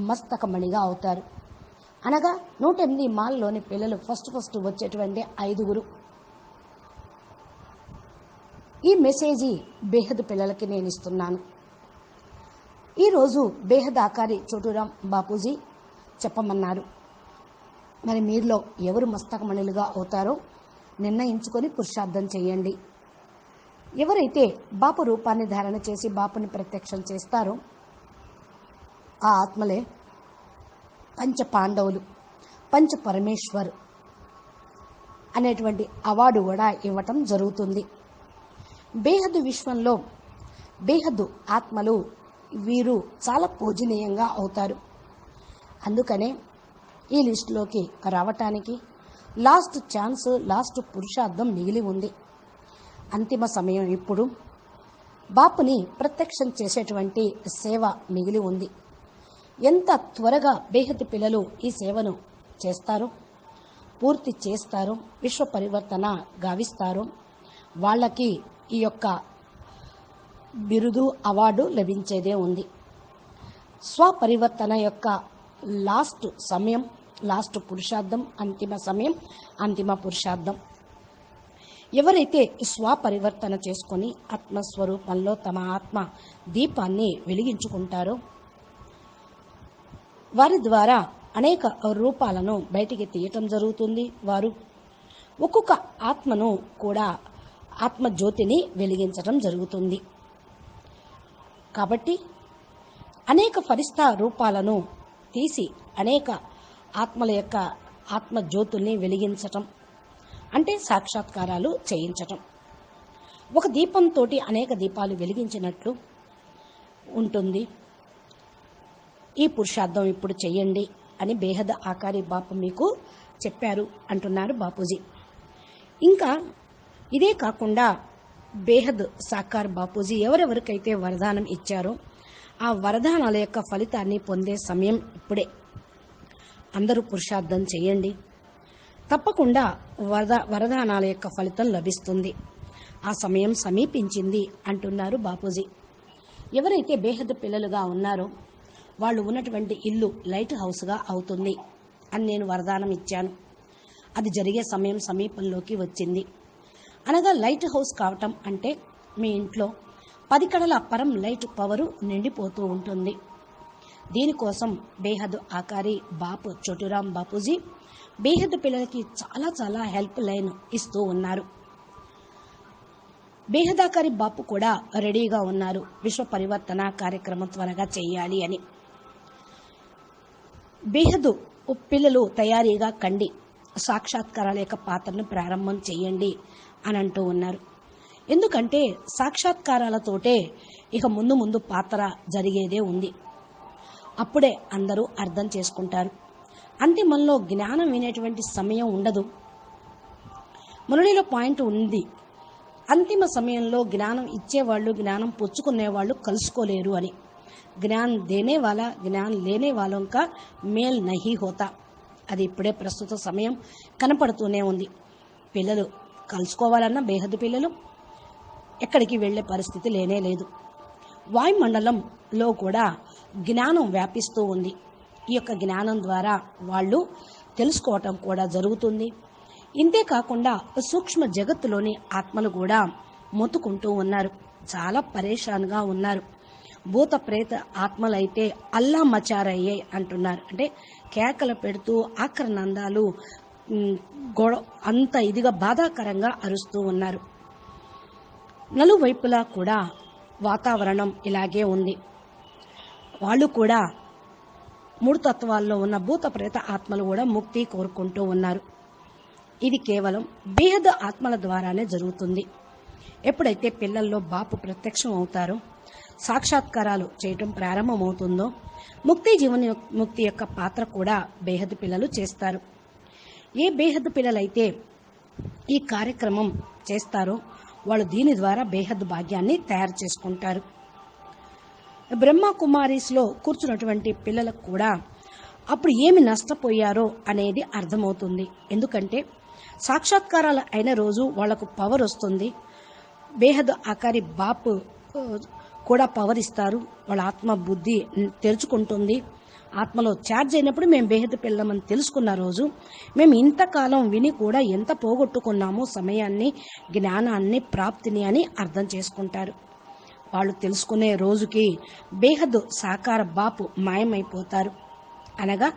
మస్తకమణిగా అవుతారు. అనగా 108 మాల్లోని పిల్లలు ఫస్ట్ వచ్చేటువంటి 5. ఈ మెసేజీ బేహద్ పిల్లలకి నేను ఇస్తున్నాను. ఈరోజు బేహద్ ఆకారి చోటురాం బాపూజీ చెప్పమన్నారు. మరి మీలో ఎవరు మస్తకమణులుగా అవుతారో నిర్ణయించుకొని పురుషార్థం చేయండి. ఎవరైతే బాపు రూపాన్ని ధారణ చేసి బాపుని ప్రత్యక్షం చేస్తారో ఆ ఆత్మలే పంచ పాండవులు, పంచ పరమేశ్వర్ అనేటువంటి అవార్డు కూడా ఇవ్వటం జరుగుతుంది. బేహద్ విశ్వంలో బేహద్ ఆత్మలు వీరు చాలా పూజనీయంగా అవుతారు. అందుకనే ఈ లిస్టులోకి రావటానికి లాస్ట్ ఛాన్స్, లాస్ట్ పురుషార్థం మిగిలి ఉంది. అంతిమ సమయం ఇప్పుడు బాపుని ప్రత్యక్షం చేసేటువంటి సేవ మిగిలి ఉంది. ఎంత త్వరగా బేహద్ పిల్లలు ఈ సేవను చేస్తారో, పూర్తి చేస్తారో, విశ్వ పరివర్తన గావిస్తారో వాళ్ళకి ఈ యొక్క బిరుదు, అవార్డు లభించేదే ఉంది. స్వపరివర్తన యొక్క లాస్ట్ సమయం, లాస్ట్ పురుషార్థం, అంతిమ సమయం, అంతిమ పురుషార్థం. ఎవరైతే స్వపరివర్తన చేసుకొని ఆత్మస్వరూపంలో తమ ఆత్మ దీపాన్ని వెలిగించుకుంటారో వారి ద్వారా అనేక రూపాలను బయటికి తీయటం జరుగుతుంది. వారు ఒక్కొక్క ఆత్మను కూడా ఆత్మజ్యోతిని వెలిగించటం జరుగుతుంది. కాబట్టి అనేక ఫరిస్తా రూపాలను తీసి అనేక ఆత్మల యొక్క ఆత్మజ్యోతుల్ని వెలిగించటం అంటే సాక్షాత్కారాలు చేయించటం. ఒక దీపంతో అనేక దీపాలు వెలిగించినట్లు ఉంటుంది. ఈ పురుషార్థం ఇప్పుడు చెయ్యండి అని బేహద్ ఆకారి బాపు మీకు చెప్పారు అంటున్నారు బాపూజీ. ఇంకా ఇదే కాకుండా బేహద్ సాకార్ బాపూజీ ఎవరెవరికైతే వరదానం ఇచ్చారో ఆ వరదానాల యొక్క ఫలితాన్ని పొందే సమయం ఇప్పుడే. అందరూ పురుషార్థం చేయండి. తప్పకుండా వరదానాల యొక్క ఫలితం లభిస్తుంది. ఆ సమయం సమీపించింది అంటున్నారు బాపూజీ. ఎవరైతే బేహద్ పిల్లలుగా ఉన్నారో వాళ్ళు ఉన్నటువంటి ఇల్లు లైట్ హౌస్గా అవుతుంది అని నేను వరదానం ఇచ్చాను. అది జరిగే సమయం సమీపంలోకి వచ్చింది. అనగా లైట్ హౌస్ కావటం అంటే మీ ఇంట్లో 10 కళల పరం లైట్ పవరు నిండిపోతూ ఉంటుంది. దీనికోసం బేహద్ ఆకారి బాపు చోటురాం బాపూజీ బేహద్ పిల్లలకి చాలా హెల్ప్ లైన్ ఇస్తూ ఉన్నారు. బేహద్ ఆకారి బాపు కూడా రెడీగా ఉన్నారు విశ్వ పరివర్తన కార్యక్రమం త్వరగా చేయాలి అని. బేహద్ పిల్లలు తయారీగా కండి. సాక్షాత్కారాల యొక్క పాత్రను ప్రారంభం చేయండి అని అంటూ ఉన్నారు. ఎందుకంటే సాక్షాత్కారాలతోటే ఇక ముందు ముందు పాత్ర జరిగేదే ఉంది. అప్పుడే అందరూ అర్థం చేసుకుంటారు. అంతిమంలో జ్ఞానం వినేటువంటి సమయం ఉండదు. మురళిలో పాయింట్ ఉంది, అంతిమ సమయంలో జ్ఞానం ఇచ్చేవాళ్ళు జ్ఞానం పుచ్చుకునేవాళ్ళు కలుసుకోలేరు అని. జ్ఞాన్ దేనే వాలా జ్ఞాన్ లేనే వాళ్ళం కా మేల్ నహీ హోతా. అది ఇప్పుడే ప్రస్తుత సమయం కనపడుతూనే ఉంది. పిల్లలు కలుసుకోవాలన్న బేహద్దు పిల్లలు ఎక్కడికి వెళ్ళే పరిస్థితి లేనే లేదు. వాయుమండలంలో కూడా జ్ఞానం వ్యాపిస్తూ ఉంది. ఈ యొక్క జ్ఞానం ద్వారా వాళ్ళు తెలుసుకోవటం కూడా జరుగుతుంది. ఇంతే కాకుండా సూక్ష్మ జగత్తులోని ఆత్మలు కూడా మొత్తుకుంటూ ఉన్నారు, చాలా పరేషాన్గా ఉన్నారు. భూత ప్రేత ఆత్మలైతే అల్లా మచారయ్యే అంటున్నారు. అంటే కేకలు పెడుతూ ఆక్రనందాలు అంత ఇదిగా బాధాకరంగా అరుస్తూ ఉన్నారు. నలువైపులా కూడా వాతావరణం ఇలాగే ఉంది. వాళ్ళు కూడా మూడు తత్వాల్లో ఉన్న భూత ప్రేత ఆత్మలు కూడా ముక్తి కోరుకుంటూ ఉన్నారు. ఇది కేవలం బేహద్ ఆత్మల ద్వారానే జరుగుతుంది. ఎప్పుడైతే పిల్లల్లో బాపు ప్రత్యక్షం అవుతారో, సాక్షాత్కారాలు చేయటం ప్రారంభమవుతుందో, ముక్తి యొక్క పాత్ర కూడా బేహద్ పిల్లలు చేస్తారు. ఏ బేహద్ పిల్లలైతే ఈ కార్యక్రమం చేస్తారో వాళ్ళు దీని ద్వారా బేహద్ భాగ్యాన్ని తయారు చేసుకుంటారు. బ్రహ్మ కుమారీస్లో కూర్చున్నటువంటి పిల్లలకు కూడా అప్పుడు ఏమి నష్టపోయారో అనేది అర్థమవుతుంది. ఎందుకంటే సాక్షాత్కారాలు అయిన రోజు వాళ్లకు పవర్ వస్తుంది. బేహద్ ఆకారి బాపు కూడా పవర్ ఇస్తారు. వాళ్ళ ఆత్మ బుద్ధి తెరుచుకుంటుంది. ఆత్మలో ఛార్జ్ అయినప్పుడు మేము బేహద్ పిల్లమని తెలుసుకున్న రోజు, మేము ఇంతకాలం విని కూడా ఎంత పోగొట్టుకున్నామో సమయాన్ని, జ్ఞానాన్ని, ప్రాప్తిని అని అర్థం చేసుకుంటారు. వాళ్ళు తెలుసుకునే రోజుకి బేహద్ సాకార బాపు మాయమైపోతారు. అనగా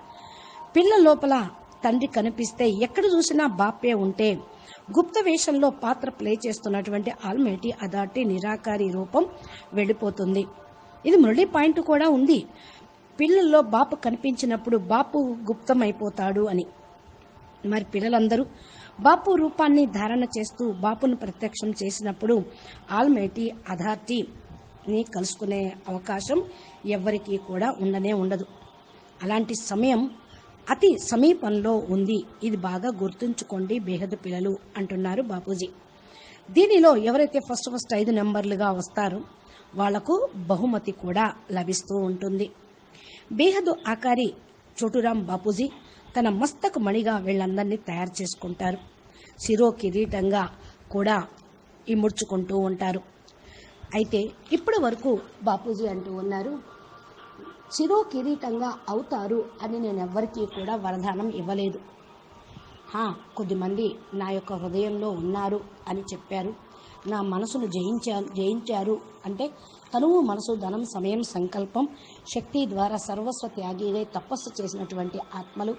పిల్ల లోపల తండ్రి కనిపిస్తే ఎక్కడ చూసినా బాపే ఉంటే, గుప్త వేషంలో పాత్ర ప్లే చేస్తున్నటువంటి ఆల్మేటి అథారిటీ నిరాకారి రూపం వెళ్ళిపోతుంది. ఇది మురళి పాయింట్ కూడా ఉంది. పిల్లల్లో బాపు కనిపించినప్పుడు బాపు గుప్తమైపోతాడు అని. మరి పిల్లలందరూ బాపు రూపాన్ని ధారణ చేస్తూ బాపును ప్రత్యక్షం చేసినప్పుడు ఆల్మేటి అథారిటీని కలుసుకునే అవకాశం ఎవ్వరికీ కూడా ఉండనే ఉండదు. అలాంటి సమయం అతి సమీపంలో ఉంది. ఇది బాగా గుర్తుంచుకోండి బేహద్ పిల్లలు అంటున్నారు బాపూజీ. దీనిలో ఎవరైతే ఫస్ట్ 5 నెంబర్లుగా వస్తారో వాళ్లకు బహుమతి కూడా లభిస్తూ ఉంటుంది. బేహద్ ఆకారి చోటురాం బాపూజీ తన మస్తకు మణిగా వీళ్ళందరినీ తయారు చేసుకుంటారు. శిరో కిరీటంగా కూడా ఇముడ్చుకుంటూ ఉంటారు. అయితే ఇప్పటి వరకు బాపూజీ అంటూ ఉన్నారు, శిరో కిరీటంగా అవుతారు అని నేను ఎవ్వరికీ కూడా వరదానం ఇవ్వలేదు. కొద్దిమంది నా యొక్క హృదయంలో ఉన్నారు అని చెప్పారు. నా మనసును జయించారు అంటే తనువు, మనసు, ధనం, సమయం, సంకల్పం, శక్తి ద్వారా సర్వస్వ త్యాగిగా తపస్సు చేసినటువంటి ఆత్మలు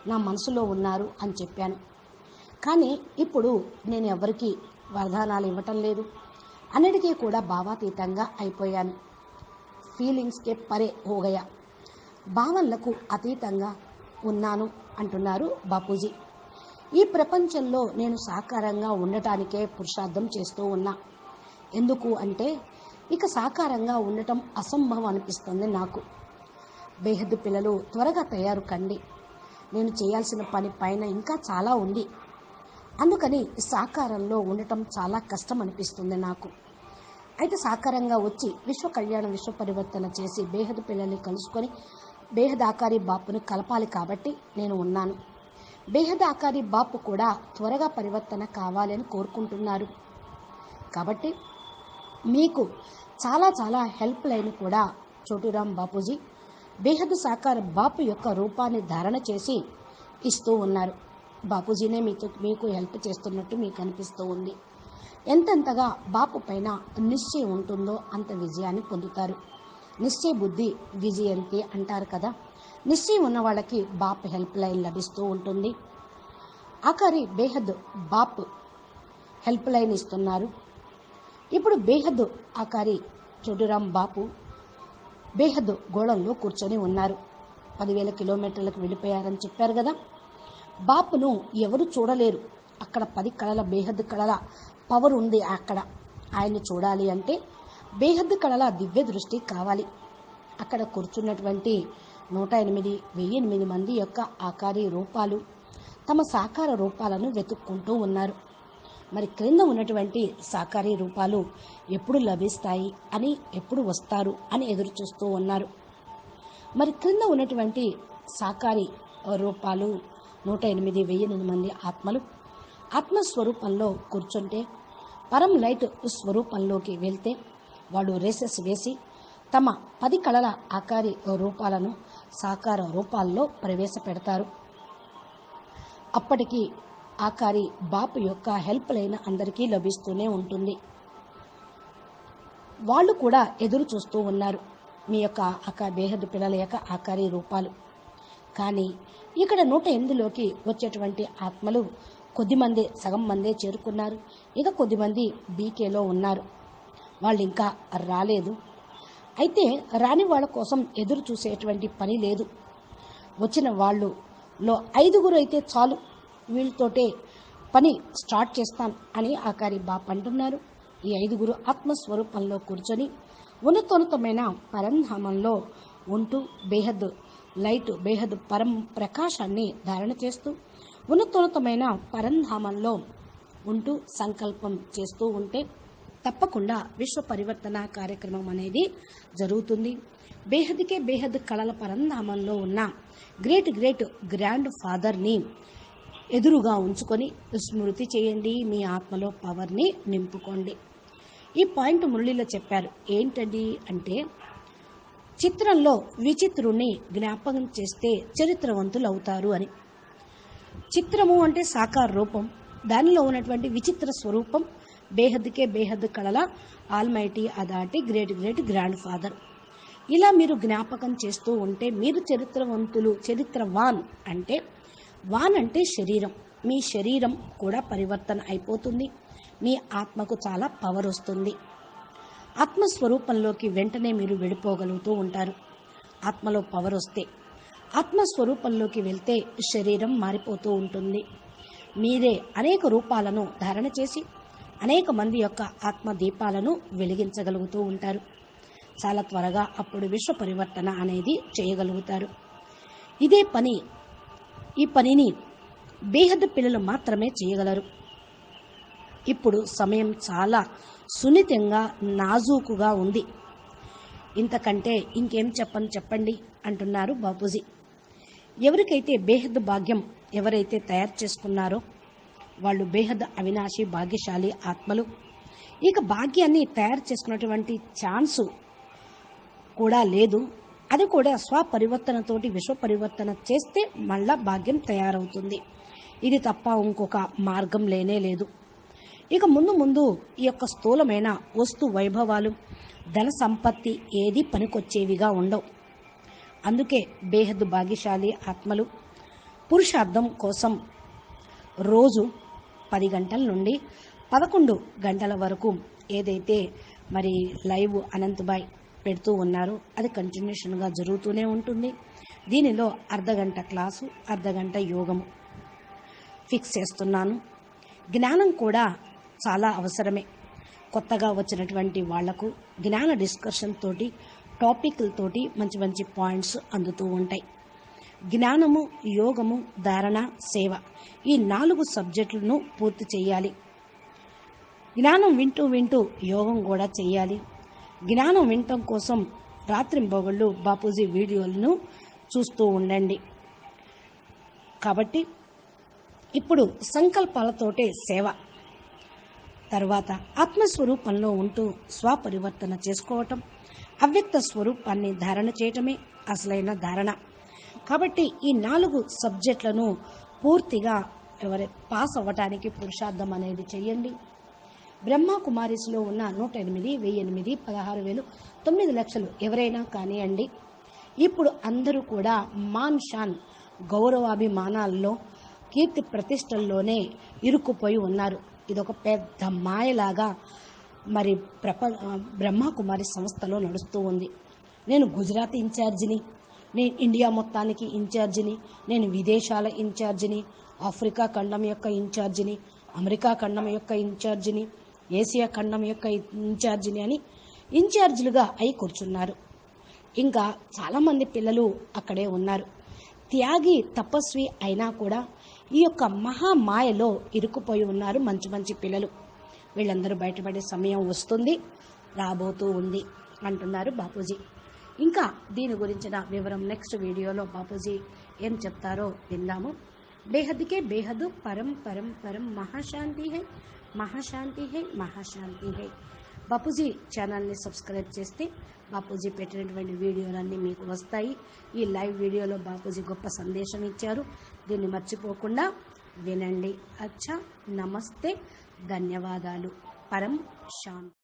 నా మనసులో ఉన్నారు అని చెప్పాను. కానీ ఇప్పుడు నేను ఎవరికి వరదానాలు ఇవ్వటం లేదు. అన్నిటికీ కూడా భావాతీతంగా అయిపోయాను. ఫీలింగ్స్ కే పరే హో గయా, భావనలకు అతీతంగా ఉన్నాను అంటున్నారు బాపూజీ. ఈ ప్రపంచంలో నేను సాకారంగా ఉండటానికే పురుషార్థం చేస్తూ ఉన్నా. ఎందుకు అంటే ఇక సాకారంగా ఉండటం అసంభవం అనిపిస్తుంది నాకు. బేహద్ పిల్లలు త్వరగా తయారు కండి. నేను చేయాల్సిన పని పైన ఇంకా చాలా ఉంది. అందుకని సాకారంలో ఉండటం చాలా కష్టం అనిపిస్తుంది నాకు. అయితే సాకారంగా వచ్చి విశ్వ కళ్యాణం, విశ్వ పరివర్తన చేసి బేహద్ పిల్లల్ని కలుసుకొని బేహద్ ఆకారి బాపుని కలపాలి కాబట్టి నేను ఉన్నాను. బేహద్ ఆకారి బాపు కూడా త్వరగా పరివర్తన కావాలని కోరుకుంటున్నారు. కాబట్టి మీకు చాలా చాలా హెల్ప్ లైన్ కూడా చోటురాం బాపూజీ బేహద్ సాకార బాపు యొక్క రూపాన్ని ధారణ చేసి ఇస్తూ ఉన్నారు. బాపూజీనే మీకు హెల్ప్ చేస్తున్నట్టు మీకు అనిపిస్తూ ఉంది. ఎంతెంతగా బాపు పైన నిశ్చయం ఉంటుందో అంత విజయాన్ని పొందుతారు. నిశ్చయ బుద్ధి విజయంతి అంటారు కదా. నిశ్చయం ఉన్న వాళ్ళకి బాప్ హెల్ప్ లైన్ లభిస్తూ ఉంటుంది. ఆఖరి బేహద్ బాప్ హెల్ప్ లైన్ ఇస్తున్నారు. ఇప్పుడు బేహద్ ఆకారి చోటురాం బాపు బేహద్ గోళంలో కూర్చొని ఉన్నారు. 10,000 కిలోమీటర్లకు వెళ్ళిపోయారని చెప్పారు కదా. బాపును ఎవరు చూడలేరు. అక్కడ 10 కళల బేహద్ కళల పవర్ ఉంది. అక్కడ ఆయన్ని చూడాలి అంటే బేహద్ కళల దివ్య దృష్టి కావాలి. అక్కడ కూర్చున్నటువంటి 108 1008 మంది యొక్క ఆకారీ రూపాలు తమ సాకార రూపాలను వెతుక్కుంటూ ఉన్నారు. మరి క్రింద ఉన్నటువంటి సాకారీ రూపాలు ఎప్పుడు లభిస్తాయి అని, ఎప్పుడు వస్తారు అని ఎదురు చూస్తూ ఉన్నారు. మరి క్రింద ఉన్నటువంటి సాకారీ రూపాలు 108 1008 మంది ఆత్మలు ఆత్మస్వరూపంలో కూర్చుంటే, పరం లైట్ స్వరూపంలోకి వెళ్తే వాళ్ళు రేసెస్ వేసి తమ 10 కళల ఆకారి రూపాలను సాకార రూపాల్లో ప్రవేశపెడతారు. అప్పటికి ఆకారి బాపు యొక్క హెల్ప్ లైన్ అందరికీ లభిస్తూనే ఉంటుంది. వాళ్ళు కూడా ఎదురు చూస్తూ ఉన్నారు మీ యొక్క బేహద్ పిల్లల యొక్క ఆకారీ రూపాలు. కానీ ఇక్కడ 108లోకి వచ్చేటువంటి ఆత్మలు కొద్దిమంది, సగం మందే చేరుకున్నారు. ఇక కొద్దిమంది బీకేలో ఉన్నారు. వాళ్ళు ఇంకా రాలేదు. అయితే రాని వాళ్ళ కోసం ఎదురు చూసేటువంటి పని లేదు. వచ్చిన వాళ్ళులో 5గురు అయితే చాలు, వీళ్ళతోటే పని స్టార్ట్ చేస్తాం అని ఆకారి బాప్ అంటున్నారు. ఈ 5గురు ఆత్మస్వరూపంలో కూర్చొని ఉన్నతోన్నతమైన పరంధామంలో ఉంటూ బేహద్ లైట్, బేహద్ పరం ప్రకాశాన్ని ధారణ చేస్తూ ఉన్నతోన్నతమైన పరంధామంలో ఉంటూ సంకల్పం చేస్తూ ఉంటే తప్పకుండా విశ్వ పరివర్తన కార్యక్రమం అనేది జరుగుతుంది. బేహద్కే బేహద్ కళల పరంధామంలో ఉన్న గ్రేట్ గ్రాండ్ ఫాదర్ని ఎదురుగా ఉంచుకొని స్మృతి చేయండి. మీ ఆత్మలో పవర్ని నింపుకోండి. ఈ పాయింట్ మురళిలో చెప్పారు. ఏంటండి అంటే, చిత్రంలో విచిత్రుణ్ణి జ్ఞాపకం చేస్తే చరిత్రవంతులు అవుతారు అని. చిత్రము అంటే సాకార రూపం, దానిలో ఉన్నటువంటి విచిత్ర స్వరూపం బేహద్కే బేహద్ కళల ఆల్మైటీ అదాటి గ్రేట్ గ్రాండ్ ఫాదర్. ఇలా మీరు జ్ఞాపకం చేస్తూ ఉంటే మీరు చరిత్రవంతులు. చరిత్రవాన్ అంటే, వాన్ అంటే శరీరం. మీ శరీరం కూడా పరివర్తన అయిపోతుంది. మీ ఆత్మకు చాలా పవర్ వస్తుంది. ఆత్మస్వరూపంలోకి వెంటనే మీరు వెళ్ళిపోగలుగుతూ ఉంటారు. ఆత్మలో పవర్ వస్తే ఆత్మస్వరూపంలోకి వెళ్తే శరీరం మారిపోతూ ఉంటుంది. మీరే అనేక రూపాలను ధారణ చేసి అనేక మంది యొక్క ఆత్మ దీపాలను వెలిగించగలుగుతూ ఉంటారు. చాలా త్వరగా అప్పుడు విశ్వ పరివర్తన అనేది చేయగలుగుతారు. ఇదే పని, ఈ పనిని బేహద్ పిల్లలు మాత్రమే చేయగలరు. ఇప్పుడు సమయం చాలా సున్నితంగా, నాజూకుగా ఉంది. ఇంతకంటే ఇంకేం చెప్పండి అంటున్నారు బాపూజీ. ఎవరికైతే బేహద్ భాగ్యం ఎవరైతే తయారు చేసుకున్నారో వాళ్ళు బేహద్ అవినాశి భాగ్యశాలి ఆత్మలు. ఇక భాగ్యాన్ని తయారు చేసుకున్నటువంటి ఛాన్సు కూడా లేదు. అది కూడా స్వపరివర్తనతోటి విశ్వ పరివర్తన చేస్తే మళ్ళా భాగ్యం తయారవుతుంది. ఇది తప్ప ఇంకొక మార్గం లేనే లేదు. ఇక ముందు ఈ యొక్క స్థూలమైన వస్తు వైభవాలు, ధన సంపత్తి ఏది పనికొచ్చేవిగా ఉండవు. అందుకే బేహద్ భాగ్యశాలి ఆత్మలు పురుషార్థం కోసం రోజు 10 గంటల నుండి 11 గంటల వరకు ఏదైతే మరి లైవ్ అనంతబాయ్ పెడుతూ ఉన్నారో అది కంటిన్యూషన్గా జరుగుతూనే ఉంటుంది. దీనిలో అర్ధగంట క్లాసు, అర్ధగంట యోగము ఫిక్స్ చేస్తున్నాను. జ్ఞానం కూడా చాలా అవసరమే. కొత్తగా వచ్చినటువంటి వాళ్లకు జ్ఞాన డిస్కషన్ తోటి, టాపిక్లతోటి మంచి పాయింట్స్ అందుతూ ఉంటాయి. జ్ఞానము, యోగము, ధారణ, సేవ ఈ 4 సబ్జెక్టులను పూర్తి చేయాలి. జ్ఞానం వింటూ యోగం కూడా చేయాలి. జ్ఞానం వినటం కోసం రాత్రింబగళ్ళు బాపూజీ వీడియోలను చూస్తూ ఉండండి. కాబట్టి ఇప్పుడు సంకల్పాలతోటే సేవ, తర్వాత ఆత్మస్వరూపంలో ఉంటూ స్వపరివర్తన చేసుకోవటం, అవ్యక్త స్వరూపాన్ని ధారణ చేయటమే అసలైన ధారణ. కాబట్టి ఈ 4 సబ్జెక్టులను పూర్తిగా పాస్ అవ్వటానికి పురుషార్థం అనేది చేయండి. బ్రహ్మకుమారిస్లో ఉన్న 108, 1008, 16,000, 9 లక్షలు ఎవరైనా కానివ్వండి. ఇప్పుడు అందరూ కూడా మాన్ షాన్ గౌరవాభిమానాల్లో, కీర్తి ప్రతిష్టల్లోనే ఇరుక్కుపోయి ఉన్నారు. ఇదొక పెద్ద మాయలాగా మరి బ్రహ్మకుమారి సంస్థలో నడుస్తూ ఉంది. నేను గుజరాత్ ఇన్ఛార్జిని, నేను ఇండియా మొత్తానికి ఇన్ఛార్జిని, నేను విదేశాల ఇన్ఛార్జిని ఆఫ్రికా ఖండం యొక్క ఇన్ఛార్జిని, అమెరికా ఖండం యొక్క ఇన్ఛార్జిని, ఏసియా ఖండం యొక్క ఇన్ఛార్జిని అని ఇన్ఛార్జీలుగా అయి కూర్చున్నారు. ఇంకా చాలామంది పిల్లలు అక్కడే ఉన్నారు. త్యాగి తపస్వి అయినా కూడా ఈ యొక్క మహామాయలో ఇరుక్కుపోయి ఉన్నారు మంచి మంచి పిల్లలు. వీళ్ళందరూ బయటపడే సమయం వస్తుంది, రాబోతూ ఉంది అంటున్నారు బాపూజీ. ఇంకా దీని గురించిన వివరం నెక్స్ట్ వీడియోలో బాపూజీ ఏం చెప్తారో విందాము. బేహద్కే బేహద్ పరం పరం పరం మహాశాంతి హై, మహాశాంతి హై, మహాశాంతి హై. బాపూజీ ఛానల్ని సబ్స్క్రైబ్ చేస్తే బాపూజీ పెట్టినటువంటి వీడియోలన్నీ మీకు వస్తాయి. ఈ లైవ్ వీడియోలో బాపూజీ గొప్ప సందేశం ఇచ్చారు, దీన్ని మర్చిపోకుండా వినండి. అచ్చా, నమస్తే, ధన్యవాదాలు. పరం శాంతి.